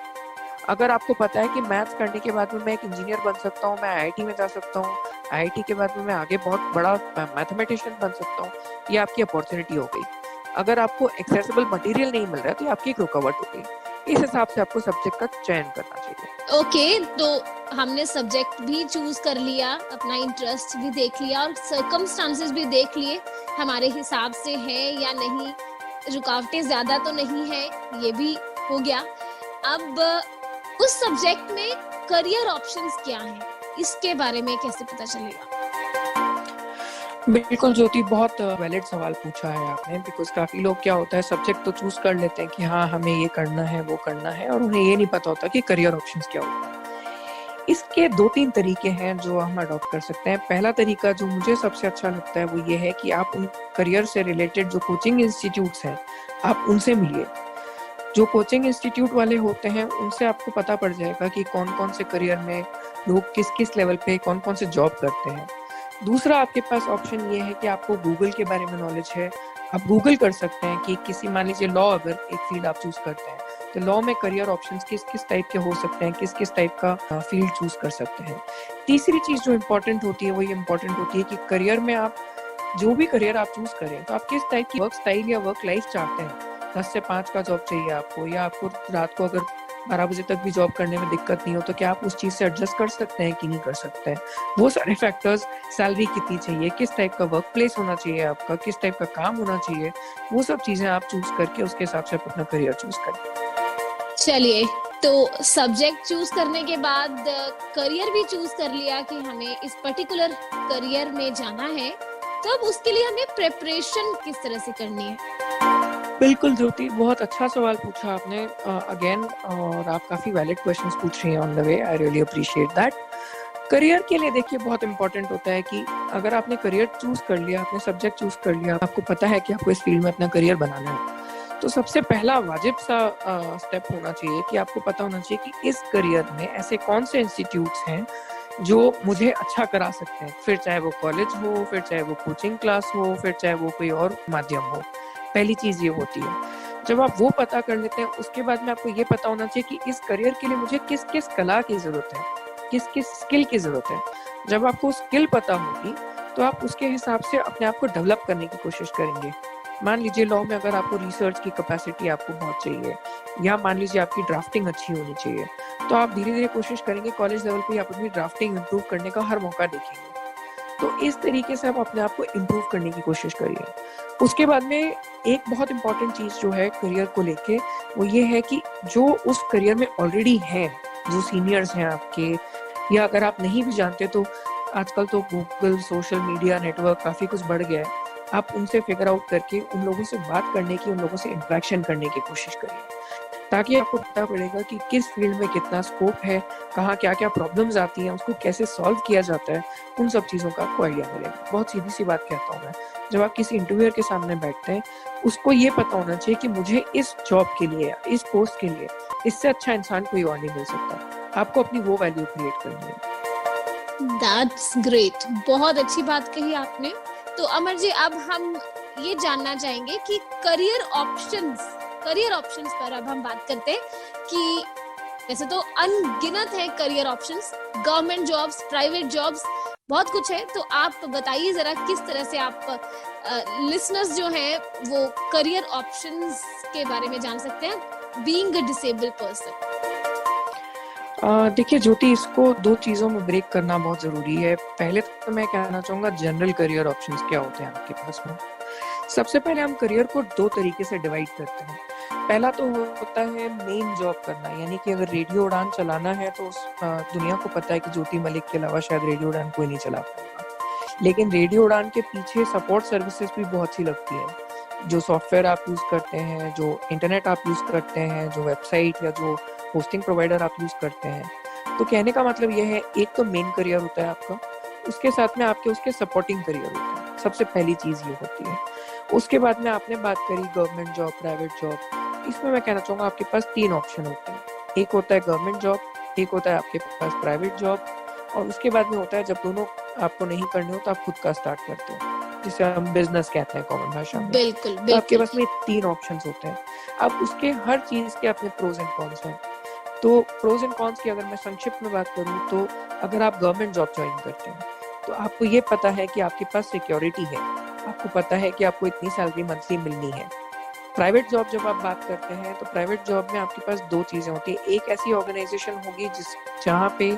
अगर आपको पता है कि मैथ्स करने के बाद में मैं एक इंजीनियर बन सकता हूँ, मैं आईआईटी में जा सकता हूँ, आईआईटी के बाद में मैं आगे बहुत बड़ा मैथमेटिशियन बन सकता हूँ, ये आपकी अपॉर्चुनिटी हो गई। अगर आपको एक्सेसिबल मटेरियल नहीं मिल रहा है तो ये आपकी एक रुकावट हो गई। इस हिसाब से आपको सब्जेक्ट का चयन करना चाहिए। ओके, तो हमने सब्जेक्ट भी चूज कर लिया, अपना इंटरेस्ट भी देख लिया और सर्कमस्टांसेस भी देख लिए हमारे हिसाब से है या नहीं, रुकावटें ज्यादा तो नहीं है, ये भी हो गया। अब उस सब्जेक्ट में करियर ऑप्शंस क्या हैं, इसके बारे में कैसे पता चलेगा? बिल्कुल ज्योति, बहुत वैलिड सवाल पूछा है आपने। बिकॉज काफी लोग क्या होता है, सब्जेक्ट तो चूज कर लेते हैं कि हाँ हमें ये करना है वो करना है, और उन्हें ये नहीं पता होता कि करियर ऑप्शंस क्या होता है। इसके 2-3 तरीके हैं जो हम अडॉप्ट कर सकते हैं। पहला तरीका जो मुझे सबसे अच्छा लगता है वो ये है कि आप उन करियर से रिलेटेड जो कोचिंग इंस्टीट्यूट्स हैं आप उनसे मिलिए। जो कोचिंग इंस्टीट्यूट वाले होते हैं उनसे आपको पता पड़ जाएगा कि कौन कौन से करियर में लोग किस किस लेवल पे कौन कौन से जॉब करते हैं। दूसरा आपके पास ऑप्शन ये है कि आपको गूगल के बारे में नॉलेज है, आप गूगल कर सकते हैं कि किसी, मान लीजिए लॉ अगर एक फील्ड आप चूज करते हैं तो लॉ में करियर ऑप्शंस किस किस टाइप के हो सकते हैं, किस किस टाइप का फील्ड चूज कर सकते हैं। तीसरी चीज जो इम्पोर्टेंट होती है वो ये इम्पोर्टेंट होती है कि करियर में आप जो भी करियर आप चूज करें तो आप किस टाइप की वर्क स्टाइल या वर्क लाइफ चाहते हैं। 10 से 5 का जॉब चाहिए आपको, या आपको रात को अगर 12 बजे तक भी जॉब करने में दिक्कत नहीं हो तो क्या आप उस चीज से एडजस्ट कर सकते हैं कि नहीं कर सकते हैं। वो सारे फैक्टर्स, सैलरी कितनी चाहिए, किस टाइप का वर्क प्लेस होना चाहिए आपका, किस टाइप का काम होना चाहिए, वो सब चीजें आप चूज करके उसके हिसाब से अपना करियर चूज करें। चलिए, तो सब्जेक्ट चूज करने के बाद करियर भी चूज कर लिया कि हमें इस पर्टिकुलर करियर में जाना है, तो अब उसके लिए हमें प्रिपरेशन किस तरह से करनी है? बिल्कुल ज्योति, बहुत अच्छा सवाल पूछा आपने अगेन, और आप काफी वैलिड क्वेश्चंस पूछ रही हैं on the way. I really appreciate that. Career के लिए देखिए बहुत इंपॉर्टेंट होता है कि अगर आपने करियर चूज कर लिया, आपने सब्जेक्ट चूज कर लिया, आपको पता है कि आपको इस फील्ड में अपना करियर बनाना है, तो सबसे पहला वाजिब सा स्टेप होना चाहिए कि आपको पता होना चाहिए कि इस करियर में ऐसे कौन से इंस्टीट्यूट्स हैं जो मुझे अच्छा करा सकते हैं। फिर चाहे वो कॉलेज हो, फिर चाहे वो कोचिंग क्लास हो, फिर चाहे वो कोई और माध्यम हो। पहली चीज ये होती है। जब आप वो पता कर लेते हैं उसके बाद में आपको ये पता होना चाहिए कि इस करियर के लिए मुझे किस किस कला की जरूरत है, किस किस स्किल की जरूरत है। जब आपको स्किल पता होगी तो आप उसके हिसाब से अपने आप को डेवलप करने की कोशिश करेंगे। मान लीजिए लॉ में अगर आपको रिसर्च की कैपेसिटी आपको बहुत चाहिए, या मान लीजिए आपकी ड्राफ्टिंग अच्छी होनी चाहिए, तो आप धीरे धीरे कोशिश करेंगे कॉलेज लेवल पे आप अपनी ड्राफ्टिंग इंप्रूव करने का हर मौका देखेंगे। तो इस तरीके से आप अपने आप को इम्प्रूव करने की कोशिश करिए। उसके बाद में एक बहुत इंपॉर्टेंट चीज जो है करियर को लेके, वो ये है कि जो उस करियर में ऑलरेडी हैं, जो सीनियर्स हैं आपके, या अगर आप नहीं भी जानते तो आजकल तो गूगल, सोशल मीडिया, नेटवर्क काफी कुछ बढ़ गया है। आप उनसे फिगर आउट करके उन लोगों से बात करने की, उन लोगों से इंटरेक्शन करने की कोशिश करिए, ताकि आपको पता पड़ेगा कि किस फील्ड में कितना स्कोप है, कहाँ क्या क्या प्रॉब्लम्स आती हैं, उसको कैसे सॉल्व किया जाता है। उन सब चीज़ों का आपको आइडिया मिलेगा। बहुत सीधी सी बात कहता हूँ मैं, जब आप किसी इंटरव्यूअर के सामने बैठते हैं उसको ये पता होना चाहिए कि मुझे इस जॉब के लिए, इस पोस्ट के लिए इससे अच्छा इंसान कोई और नहीं मिल सकता। आपको अपनी वो वैल्यू क्रिएट करनी है। दैट्स ग्रेट, बहुत अच्छी बात कही आपने। तो अमर जी, अब हम ये जानना चाहेंगे कि करियर ऑप्शंस पर अब हम बात करते हैं कि वैसे तो अनगिनत है career options, government jobs, private jobs, बहुत कुछ है। तो आप बताइए जरा किस तरह से आप लिसनर्स जो हैं वो करियर ऑप्शंस के बारे में जान सकते हैं बीइंग अ डिसेबल्ड पर्सन। देखिए ज्योति, इसको 2 चीजों में ब्रेक करना बहुत जरूरी है। पहले तो मैं कहना चाहूंगा जनरल करियर ऑप्शंस क्या होते हैं आपके पास में। सबसे पहले हम करियर को 2 तरीके से डिवाइड करते हैं। पहला तो होता है मेन जॉब करना, यानी कि अगर रेडियो उड़ान चलाना है तो दुनिया को पता है कि ज्योति मलिक के अलावा शायद रेडियो उड़ान कोई नहीं चला पाएगा, लेकिन रेडियो उड़ान के पीछे सपोर्ट सर्विसेज भी बहुत सी लगती है। जो सॉफ्टवेयर आप यूज करते हैं, जो इंटरनेट आप यूज करते हैं, जो वेबसाइट या जो होस्टिंग प्रोवाइडर आप यूज करते हैं। तो कहने का मतलब यह है, एक तो मेन करियर होता है आपका, उसके साथ में आपके उसके सपोर्टिंग करियर होते हैं। सबसे पहली चीज ये होती है। उसके बाद में आपने बात करी गवर्नमेंट जॉब, प्राइवेट जॉब। इसमें मैं कहना चाहूंगा आपके पास 3 ऑप्शन होते हैं। एक होता है गवर्नमेंट जॉब, एक होता है आपके पास प्राइवेट जॉब, और उसके बाद में होता है जब दोनों आपको नहीं करने हो तो आप खुद का स्टार्ट करते हो, जिसे हम बिजनेस कहते हैं कॉमन भाषा में। बिल्कुल, तो आपके पास में 3 ऑप्शंस होते हैं। अब उसके हर चीज के अपने प्रोज एंड कॉन्स हैं। तो प्रोज एंड कॉन्स की अगर मैं संक्षिप्त में बात करूं तो अगर आप गवर्नमेंट जॉब ज्वाइन करते हैं तो आपको ये पता है कि आपके पास सिक्योरिटी है, आपको पता है कि आपको इतनी सैलरी मंथली मिलनी है। प्राइवेट जॉब जब आप बात करते हैं तो प्राइवेट जॉब में आपके पास दो चीजें होती है। एक ऐसी ऑर्गेनाइजेशन होगी जहाँ पे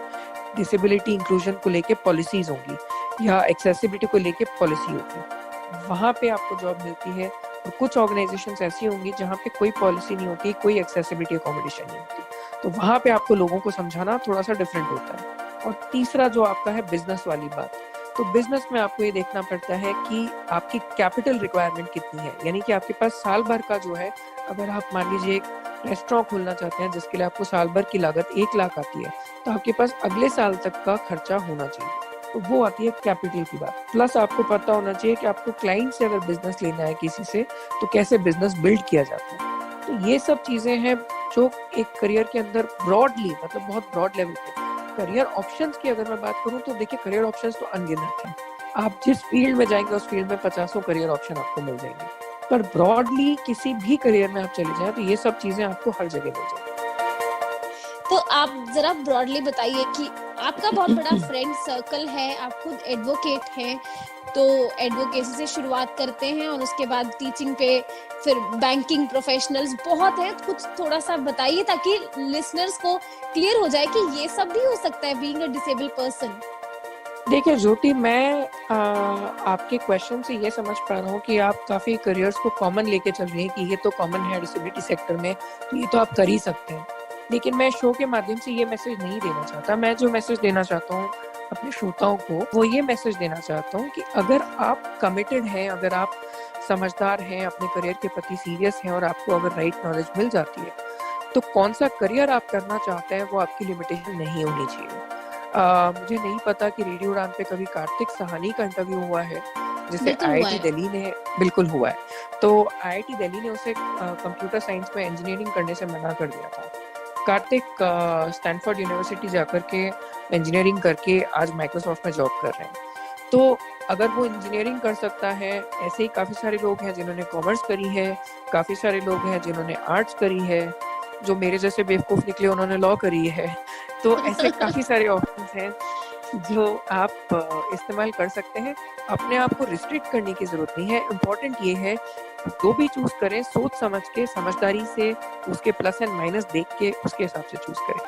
डिसेबिलिटी इंक्लूजन को लेके पॉलिसीज होंगी या एक्सेसिबिलिटी को लेके पॉलिसी होगी, वहाँ पे आपको जॉब मिलती है। और कुछ ऑर्गेनाइजेशंस ऐसी होंगी जहाँ पे कोई पॉलिसी नहीं होती, कोई एक्सेसिबिलिटी अकोमोडेशन नहीं होती, तो वहाँ पे आपको लोगों को समझाना थोड़ा सा डिफरेंट होता है। और तीसरा जो आपका है बिजनेस वाली बात, तो बिजनेस में आपको ये देखना पड़ता है कि आपकी कैपिटल रिक्वायरमेंट कितनी है, यानी कि आपके पास साल भर का जो है, अगर आप मान लीजिए एक रेस्टोरेंट खोलना चाहते हैं जिसके लिए आपको साल भर की लागत 1 लाख आती है, तो आपके पास अगले साल तक का खर्चा होना चाहिए। तो वो आती है कैपिटल की बात। प्लस आपको पता होना चाहिए कि आपको क्लाइंट से अगर बिजनेस लेना है किसी से तो कैसे बिजनेस बिल्ड किया जाता है। तो ये सब चीजें हैं जो एक करियर के अंदर ब्रॉडली, मतलब बहुत ब्रॉड लेवल पे करियर ऑप्शंस की अगर मैं बात करूं तो देखिए करियर ऑप्शंस तो अनगिनत हैं। आप जिस फील्ड में जाएंगे उस फील्ड में 50 करियर ऑप्शन आपको मिल जाएंगे, पर ब्रॉडली किसी भी करियर में आप चले जाएं तो ये सब चीजें आपको हर जगह मिल जाएंगी। तो आप जरा ब्रॉडली बताइए कि आपका बहुत बड़ा फ्रेंड सर्कल है, आप खुद एडवोकेट हैं, तो एडवोकेसी से शुरुआत करते हैं और उसके बाद टीचिंग पे, फिर बैंकिंग प्रोफेशनल्स बहुत हैं, कुछ थोड़ा सा बताइए ताकि लिसनर्स को क्लियर हो जाए कि ये सब भी हो सकता है बीइंग अ डिसेबल्ड पर्सन। देखिए ज्योति, मैं आपके क्वेश्चन से ये समझ पा रहा हूँ कि आप काफी करियर्स को कॉमन लेके चल रही हैं कि ये तो कॉमन है डिसेबिलिटी सेक्टर में, तो ये तो आप कर ही सकते हैं। लेकिन मैं शो के माध्यम से ये मैसेज नहीं देना चाहता। मैं जो मैसेज देना चाहता हूँ अपने श्रोताओं को, वो ये मैसेज देना चाहता हूँ कि अगर आप कमिटेड हैं, अगर आप समझदार हैं, अपने करियर के प्रति सीरियस हैं और आपको अगर राइट नॉलेज मिल जाती है, तो कौन सा करियर आप करना चाहते हैं वो आपकी लिमिटेशन नहीं होनी चाहिए। मुझे नहीं पता कि रेडियो उड़ान पे कभी कार्तिक साहनी का इंटरव्यू हुआ है, जिसे IIT दिल्ली ने, बिल्कुल हुआ है, तो IIT दिल्ली ने उसे कंप्यूटर साइंस में इंजीनियरिंग करने से मना कर दिया था। कार्तिक स्टैनफोर्ड यूनिवर्सिटी जाकर के इंजीनियरिंग करके आज माइक्रोसॉफ्ट में जॉब कर रहे हैं। तो अगर वो इंजीनियरिंग कर सकता है, ऐसे ही काफी सारे लोग हैं जिन्होंने कॉमर्स करी है, काफी सारे लोग हैं जिन्होंने आर्ट्स करी है, जो मेरे जैसे बेवकूफ निकले उन्होंने लॉ करी है। तो ऐसे काफी सारे ऑप्शंस हैं जो आप इस्तेमाल कर सकते हैं। अपने आप को रिस्ट्रिक्ट करने की जरूरत नहीं है। इम्पोर्टेंट ये है जो भी चूज करें सोच समझ के, समझदारी से, उसके प्लस एंड माइनस देख के उसके हिसाब से चूज करें।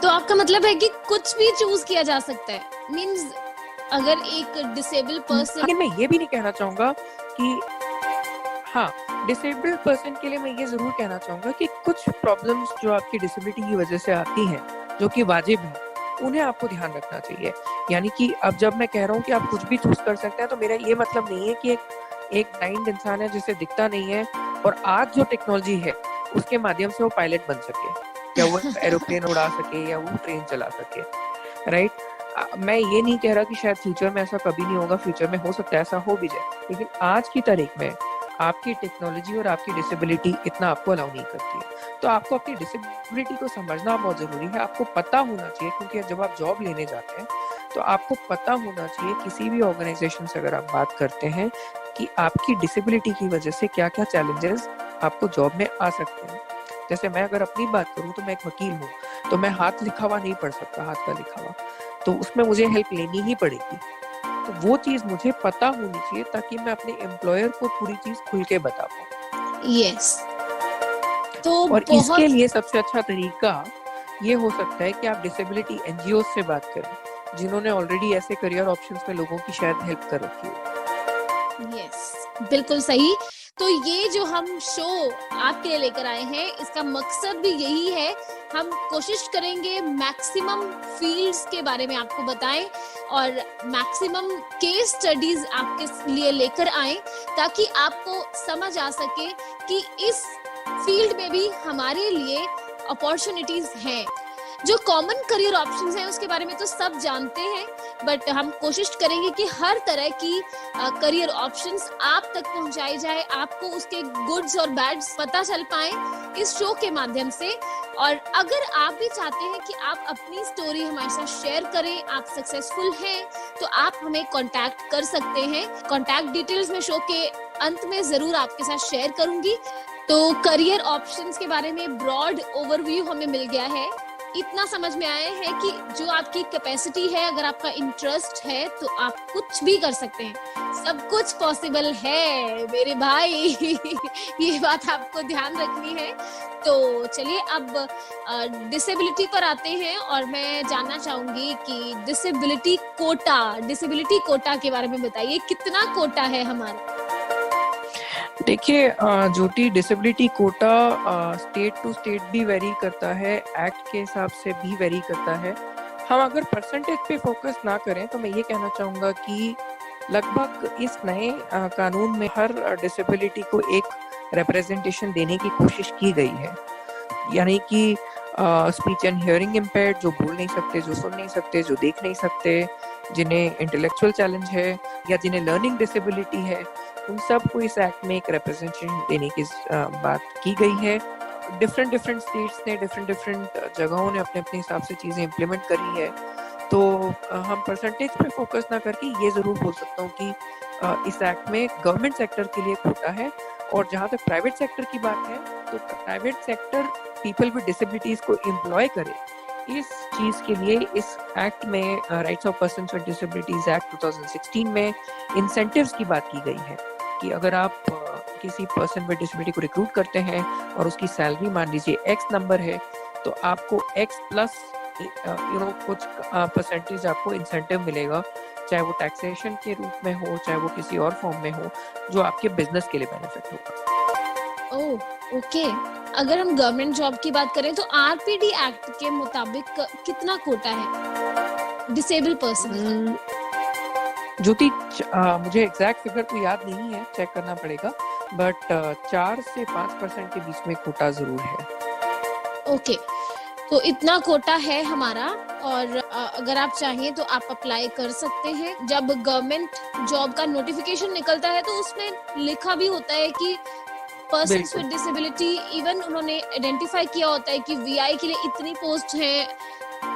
तो आपका मतलब है कि कुछ भी चूज किया जा सकता है, मींस अगर एक डिसेबल्ड पर्सन, लेकिन मैं ये भी नहीं कहना चाहूंगा कि हाँ, डिसेबल्ड पर्सन के लिए मैं ये जरूर कहना चाहूंगा कि कुछ प्रॉब्लम्स जो आपकी डिसेबिलिटी की वजह से आती हैं, जो कि वाजिब है, उन्हें आपको ध्यान रखना चाहिए। यानी कि अब जब मैं कह रहा हूँ कि आप कुछ भी चूज कर सकते हैं, तो मेरा ये मतलब नहीं है कि एक ब्लाइंड इंसान है जिसे दिखता नहीं है और आज जो टेक्नोलॉजी है उसके माध्यम से वो पायलट बन सके, या वो एरोप्लेन उड़ा सके, या वो ट्रेन चला सके, राइट। मैं ये नहीं कह रहा कि शायद फ्यूचर में ऐसा कभी नहीं होगा, फ्यूचर में हो सकता है ऐसा हो भी जाए, लेकिन आज की तारीख में आपकी टेक्नोलॉजी और आपकी डिसेबिलिटी इतना आपको अलाउ नहीं करती है। तो आपको अपनी डिसेबिलिटी को समझना बहुत जरूरी है। आपको पता होना चाहिए, क्योंकि जब आप जॉब लेने जाते हैं तो आपको पता होना चाहिए, किसी भी ऑर्गेनाइजेशन से अगर आप बात करते हैं, कि आपकी डिसेबिलिटी की वजह से क्या क्या चैलेंजेस आपको जॉब में आ सकते हैं। जैसे मैं अगर अपनी बात करूं तो मैं एक वकील हूं, तो मैं हाथ लिखा हुआ नहीं पढ़ सकता, हाथ का लिखा हुआ, तो उसमें मुझे हेल्प लेनी ही पड़ेगी। तो वो चीज मुझे पता होनी चाहिए ताकि मैं अपने एम्प्लॉयर को पूरी चीज खुल के बता पाऊँ। यस। तो और इसके लिए सबसे अच्छा तरीका ये हो सकता है कि आप डिसेबिलिटी NGOs से बात करें, जिन्होंने ऑलरेडी ऐसे करियर ऑप्शंस में लोगों की शायद हेल्प कर रखी हो। यस, बिल्कुल सही। तो ये जो हम शो आपके लिए लेकर आए हैं, इसका मकसद भी यही है, हम कोशिश करेंगे मैक्सिमम फील्ड्स के बारे में आपको बताएं और मैक्सिमम केस स्टडीज आपके लिए लेकर आए, ताकि आपको समझ आ सके कि इस फील्ड में भी हमारे लिए अपॉर्चुनिटीज हैं। जो कॉमन करियर ऑप्शंस हैं उसके बारे में तो सब जानते हैं, बट हम कोशिश करेंगे कि हर तरह की करियर ऑप्शंस आप तक पहुंचाई जाए, आपको उसके गुड्स और बैड्स पता चल पाए इस शो के माध्यम से। और अगर आप भी चाहते हैं कि आप अपनी स्टोरी हमारे साथ शेयर करें, आप सक्सेसफुल हैं, तो आप हमें कांटेक्ट कर सकते हैं। कांटेक्ट डिटेल्स में शो के अंत में जरूर आपके साथ शेयर करूंगी। तो करियर ऑप्शंस के बारे में ब्रॉड ओवरव्यू हमें मिल गया है। इतना समझ में आया है कि जो आपकी कैपेसिटी है, अगर आपका इंटरेस्ट है तो आप कुछ भी कर सकते हैं, सब कुछ पॉसिबल है मेरे भाई। ये बात आपको ध्यान रखनी है। तो चलिए अब डिसेबिलिटी पर आते हैं और मैं जानना चाहूंगी कि डिसेबिलिटी कोटा के बारे में बताइए, कितना कोटा है हमारा? देखिए Jyoti, disability quota state to state भी वेरी करता है, एक्ट के हिसाब से भी वेरी करता है। हम अगर परसेंटेज पे फोकस ना करें तो मैं ये कहना चाहूँगा कि लगभग इस नए कानून में हर डिसेबिलिटी को एक रिप्रेजेंटेशन देने की कोशिश की गई है। यानी कि स्पीच एंड हियरिंग इम्पेयर्ड, जो बोल नहीं सकते, जो सुन नहीं सकते, जो देख नहीं सकते, जिन्हें इंटेलेक्चुअल चैलेंज है या जिन्हें लर्निंग डिसेबिलिटी है, उन सब को इस एक्ट में एक रिप्रेजेंटेशन देने की बात की गई है। डिफरेंट स्टेट्स ने, डिफरेंट जगहों ने अपने अपने हिसाब से चीज़ें इम्प्लीमेंट करी है। तो हम परसेंटेज पे फोकस ना करके ये ज़रूर बोल सकता हूँ कि इस एक्ट में गवर्नमेंट सेक्टर के लिए कोटा है। और जहाँ तक प्राइवेट सेक्टर की बात है, तो private sector people with disabilities को एम्प्लॉय करे, इस चीज के लिए इस एक्ट में rights of persons with disabilities act 2016 में इंसेंटिव्स की बात की गई है कि अगर आप किसी पर्सन विद डिसेबिलिटी को रिक्रूट करते हैं और उसकी सैलरी मान लीजिए एक्स नंबर है, तो आपको एक्स प्लस कुछ परसेंटेज आपको इंसेंटिव मिलेगा, चाहे वो टैक्सेशन के रूप में हो, चाहे वो किसी और फॉर्म में हो, जो आपके बिजनेस के लिए बेनिफिट होगा। Oh okay. अगर हम गवर्नमेंट जॉब की बात करें तो आरपीडी एक्ट के मुताबिक कितना कोटा है डिसेबल पर्सन? ज्योति, मुझे एग्जैक्ट फिगर तो याद नहीं है, चेक करना पड़ेगा, बट 4 से 5% के बीच में कोटा जरूर है। ओके, तो इतना कोटा है हमारा, और अगर आप चाहें तो आप अप्लाई कर सकते हैं। जब गवर्नमेंट जॉब का नोटिफिकेशन निकलता है तो उसमें लिखा भी होता है कि पर्सन्स विद डिसेबिलिटी, इवन उन्होंने आइडेंटिफाई किया होता है कि वीआई के लिए इतनी पोस्ट है,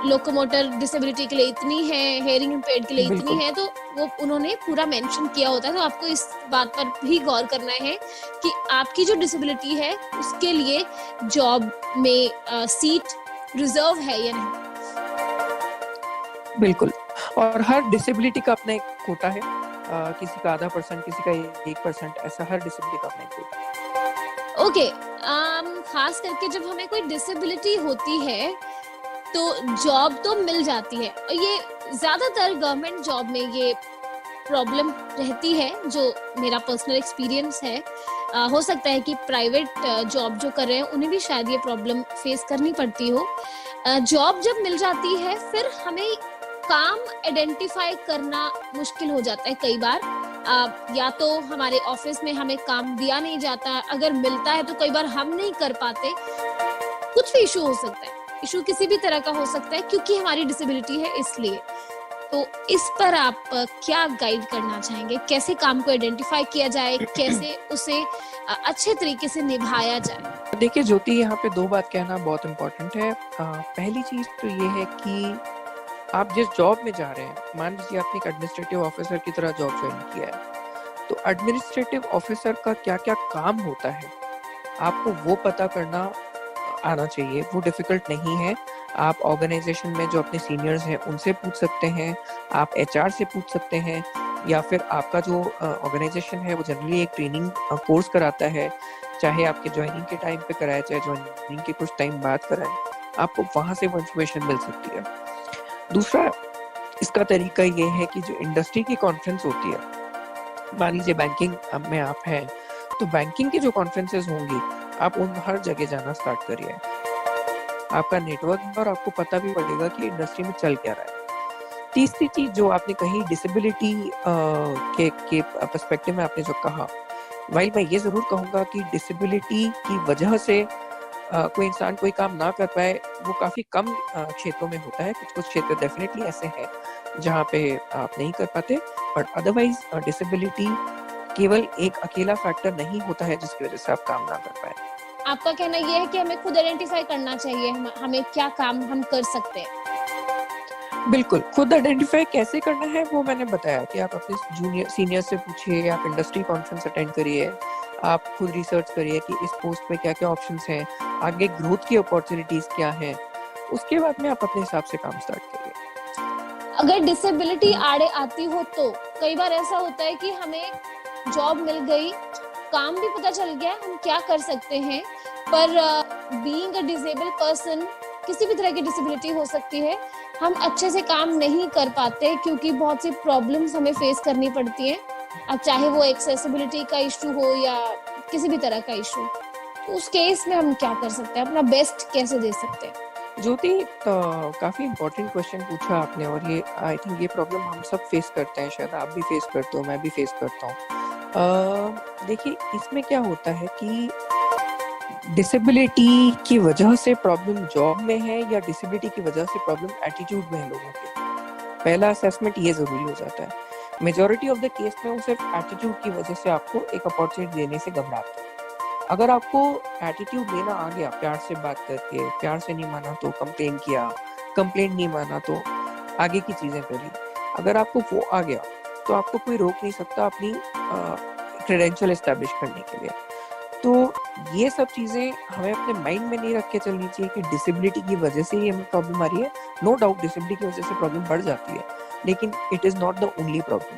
लोकोमोटर डिसेबिलिटी के लिए इतनी है, हेयरिंग इम्पेयर्ड के लिए इतनी है, तो वो उन्होंने पूरा मेंशन किया होता है। तो आपको इस बात पर भी गौर करना है कि आपकी जो डिसेबिलिटी है उसके लिए जॉब में सीट रिजर्व है या नहीं। बिल्कुल, और हर डिसेबिलिटी का अपना एक कोटा है, किसी का 0.5%, किसी का 1%, ऐसा हर डिसेबिलिटी का अपना एक कोटा है। ओके, खास करके जब हमें कोई डिसेबिलिटी होती है तो जॉब तो मिल जाती है, और ये ज्यादातर गवर्नमेंट जॉब में ये प्रॉब्लम रहती है, जो मेरा पर्सनल एक्सपीरियंस है। हो सकता है कि प्राइवेट जॉब जो कर रहे हैं उन्हें भी शायद ये प्रॉब्लम फेस करनी पड़ती हो। जॉब जब मिल जाती है फिर हमें काम आइडेंटिफाई करना मुश्किल हो जाता है कई बार। या तो हमारे ऑफिस में हमें काम दिया नहीं जाता, अगर मिलता है तो कई बार हम नहीं कर पाते, कुछ भी इशू हो सकता है, इशू किसी भी तरह का हो सकता है क्योंकि हमारी डिसेबिलिटी है इसलिए। तो इस पर आप क्या गाइड करना चाहेंगे, कैसे काम को आइडेंटिफाई किया जाए, कैसे उसे अच्छे तरीके से निभाया जाए? देखिए ज्योति, यहाँ पे 2 बात कहना बहुत इम्पोर्टेंट है। पहली चीज तो ये है कि आप जिस जॉब में जा रहे हैं, मान लीजिए आपने एक एडमिनिस्ट्रेटिव ऑफिसर की तरह जॉब ज्वाइन किया है, तो एडमिनिस्ट्रेटिव ऑफिसर का क्या क्या काम होता है आपको वो पता करना आना चाहिए। वो डिफिकल्ट नहीं है। आप ऑर्गेनाइजेशन में जो अपने सीनियर्स हैं उनसे पूछ सकते हैं, आप एचआर से पूछ सकते हैं, या फिर आपका जो ऑर्गेनाइजेशन है वो जनरली एक ट्रेनिंग कोर्स कराता है, चाहे आपके ज्वाइनिंग के टाइम पे कराए, चाहे ज्वाइनिंग के कुछ टाइम बाद कराए, आपको वहां से वो इन्फॉर्मेशन मिल सकती है। दूसरा इसका तरीका ये है कि जो इंडस्ट्री की कॉन्फ्रेंस होती है, मान लीजिए बैंकिंग में आप हैं, तो बैंकिंग के जो कॉन्फ्रेंसेस होंगी आप उन हर जगह जाना स्टार्ट करिए। आपका नेटवर्क और आपको पता भी पड़ेगा कि इंडस्ट्री में चल क्या रहा है। तीसरी चीज जो आपने कही डिसेबिलिटी के पर्सपेक्टिव में आपने जो कहा, वही मैं ये जरूर कहूंगा कि डिसेबिलिटी की वजह से कोई इंसान कोई काम ना कर पाए वो काफी कम क्षेत्रों में होता है। कुछ क्षेत्र डेफिनेटली ऐसे हैं जहाँ पे आप नहीं कर पाते, बट अदरवाइज डिसेबिलिटी केवल एक अकेला फैक्टर नहीं होता है जिसकी वजह से आप काम ना कर पाए। आपका कहना यह है कि हमें खुद आइडेंटिफाई करना चाहिए हमें क्या काम हम कर सकते हैं। बिल्कुल, खुद आइडेंटिफाई कैसे करना है वो मैंने बताया कि आप अपने जूनियर सीनियर से पूछिए, आप इंडस्ट्री कॉन्फ्रेंस अटेंड करिए, आप खुद रिसर्च करिए कि इस पोस्ट पे क्या क्या ऑप्शंस हैं, आगे ग्रोथ की अपॉर्चुनिटीज क्या हैं, उसके बाद में आप अपने हिसाब से काम स्टार्ट करिए। अगर डिसेबिलिटी आड़े आती हो तो कई बार ऐसा होता है कि हमें जॉब मिल गई, काम भी पता चल गया हम क्या कर सकते हैं, पर बीइंग अ डिसेबल्ड पर्सन, किसी भी तरह की डिसेबिलिटी हो सकती है, हम अच्छे से काम नहीं कर पाते क्योंकि बहुत सी प्रॉब्लम्स हमें फेस करनी पड़ती है। अब चाहे वो एक्सेसिबिलिटी का इशू हो या किसी भी तरह का इशू, तो उस केस में हम क्या कर सकते हैं, अपना बेस्ट कैसे दे सकते हैं? ज्योति, काफी इम्पोर्टेंट क्वेश्चन पूछा आपने, और ये आई थिंक ये प्रॉब्लम हम सब फेस करते हैं, शायद आप भी फेस करते हो, मैं भी फेस करता हूँ। देखिए, इसमें क्या होता है कि डिसेबिलिटी की वजह से प्रॉब्लम जॉब में है या डिसेबिलिटी की वजह से प्रॉब्लम एटीट्यूड में है लोगों के, पहला असेसमेंट ये जरूरी हो जाता है। मेजॉरिटी ऑफ द केस में वो सिर्फ एटीट्यूड की वजह से आपको एक अपॉर्चुनिटी देने से घबराते हैं। अगर आपको एटीट्यूड लेना आ गया, प्यार से बात करके, प्यार से नहीं माना तो कंप्लेन किया, कंप्लेन नहीं माना तो आगे की चीजें करी, अगर आपको वो आ गया तो आपको कोई रोक नहीं सकता अपनी क्रेडेंशियल एस्टैब्लिश करने के लिए। तो ये सब चीजें हमें अपने माइंड में नहीं रख के चलनी चाहिए कि डिसेबिलिटी की वजह से ही हमें प्रॉब्लम आ रही है। नो डाउट डिसेबिलिटी की वजह से प्रॉब्लम बढ़ जाती है, लेकिन it is not the only problem.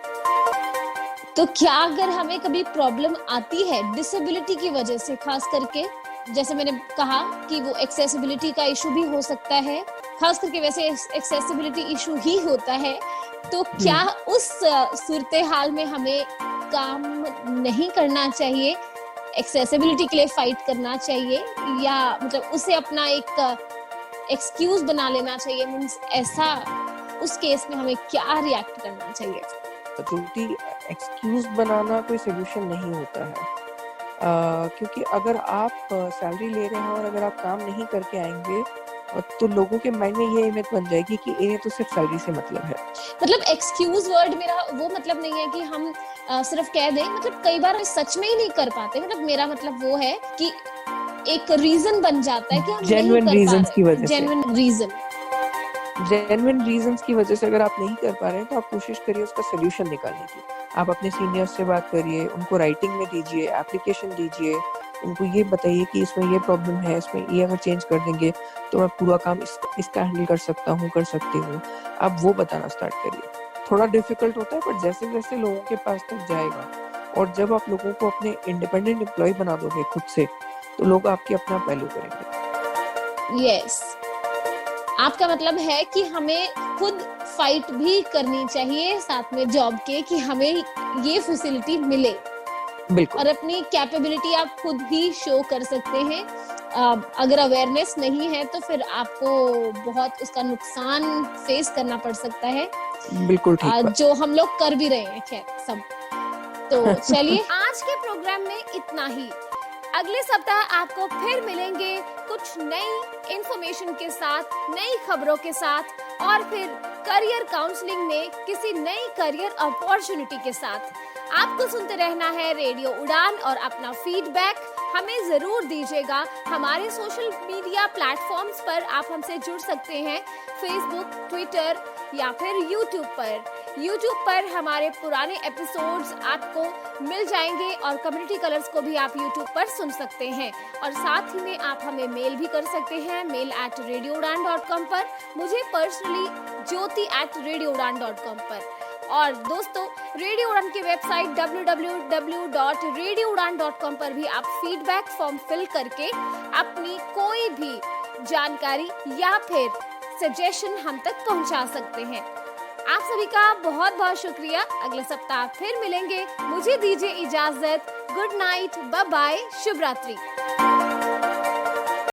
तो क्या अगर हमें कभी प्रॉब्लम आती है डिसेबिलिटी की वजह से, खास करके जैसे मैंने कहा कि वो एक्सेसिबिलिटी का इशू भी हो सकता है, खास करके वैसे एक्सेसिबिलिटी इशू ही होता है, तो क्या उस सूरत हाल में हमें काम नहीं करना चाहिए, एक्सेसिबिलिटी के लिए फाइट करना चाहिए, या मतलब उसे अपना एक एक्सक्यूज बना लेना चाहिए? मींस ऐसा उस केस में हमें क्या रिएक्ट करना चाहिए? क्योंकि एक्सक्यूज बनाना कोई सोल्यूशन नहीं होता है, क्योंकि अगर आप सैलरी ले रहे हैं और अगर आप काम नहीं करके आएंगे तो लोगों के माइंड में ये इमेज बन जाएगी कि इन्हें तो सिर्फ सैलरी से मतलब है। मतलब एक्सक्यूज वर्ड मेरा वो मतलब नहीं है कि हम सिर्फ कह दें, मतलब कई बार सच में ही नहीं कर पाते, मतलब मेरा मतलब वो है कि एक रीजन बन जाता है कि हम जेन्युइन रीजंस की वजह से, जेन्युइन रीजंस की वजह से अगर आप नहीं कर पा रहे हैं तो आप कोशिश करिए उसका सोल्यूशन निकालने की। आप अपने सीनियर्स से बात करिए, उनको राइटिंग में दीजिए, एप्लीकेशन दीजिए, उनको ये बताइए कि इसमें ये प्रॉब्लम है, इसमें ये अगर चेंज कर देंगे तो मैं पूरा काम इसका हैंडल कर सकता हूँ, कर सकती हूँ। आप वो बताना स्टार्ट करिए। थोड़ा डिफिकल्ट होता है, पर जैसे जैसे लोगों के पास तक जाएगा और जब आप लोगों को अपने इंडिपेंडेंट एम्प्लॉय बना दोगे खुद से, तो लोग आपकी अपना वैल्यू करेंगे। यस, आपका मतलब है कि हमें खुद फाइट भी करनी चाहिए साथ में जॉब के, कि हमें ये फैसिलिटी मिले। बिल्कुल। और अपनी कैपेबिलिटी आप खुद भी शो कर सकते हैं। अगर अवेयरनेस नहीं है तो फिर आपको बहुत उसका नुकसान फेस करना पड़ सकता है। बिल्कुल ठीक जो हम लोग कर भी रहे हैं, खैर सब। तो चलिए आज के प्रोग्राम में इतना ही। अगले सप्ताह आपको फिर मिलेंगे कुछ नई इंफॉर्मेशन के साथ, नई खबरों के साथ, और फिर करियर काउंसलिंग में किसी नई करियर अपॉर्चुनिटी के साथ। आपको सुनते रहना है रेडियो उड़ान, और अपना फीडबैक हमें जरूर दीजिएगा। हमारे सोशल मीडिया प्लेटफॉर्म्स पर आप हमसे जुड़ सकते हैं, फेसबुक, ट्विटर या फिर यूट्यूब पर हमारे पुराने एपिसोड्स आपको मिल जाएंगे, और कम्युनिटी कलर्स को भी आप यूट्यूब पर सुन सकते हैं। और साथ ही में आप हमें मेल भी कर सकते हैं, mail@radioudan.com पर, मुझे पर्सनली jyoti@radioudan.com पर। और दोस्तों, रेडियो उड़ान की वेबसाइट www.radioudan.com पर भी आप फीडबैक फॉर्म फिल करके अपनी कोई भी जानकारी या फिर सजेशन हम तक पहुंचा सकते हैं। आप सभी का बहुत बहुत शुक्रिया। अगले सप्ताह फिर मिलेंगे। मुझे दीजिए इजाजत। गुड नाइट, बाय बाय, शुभ रात्रि।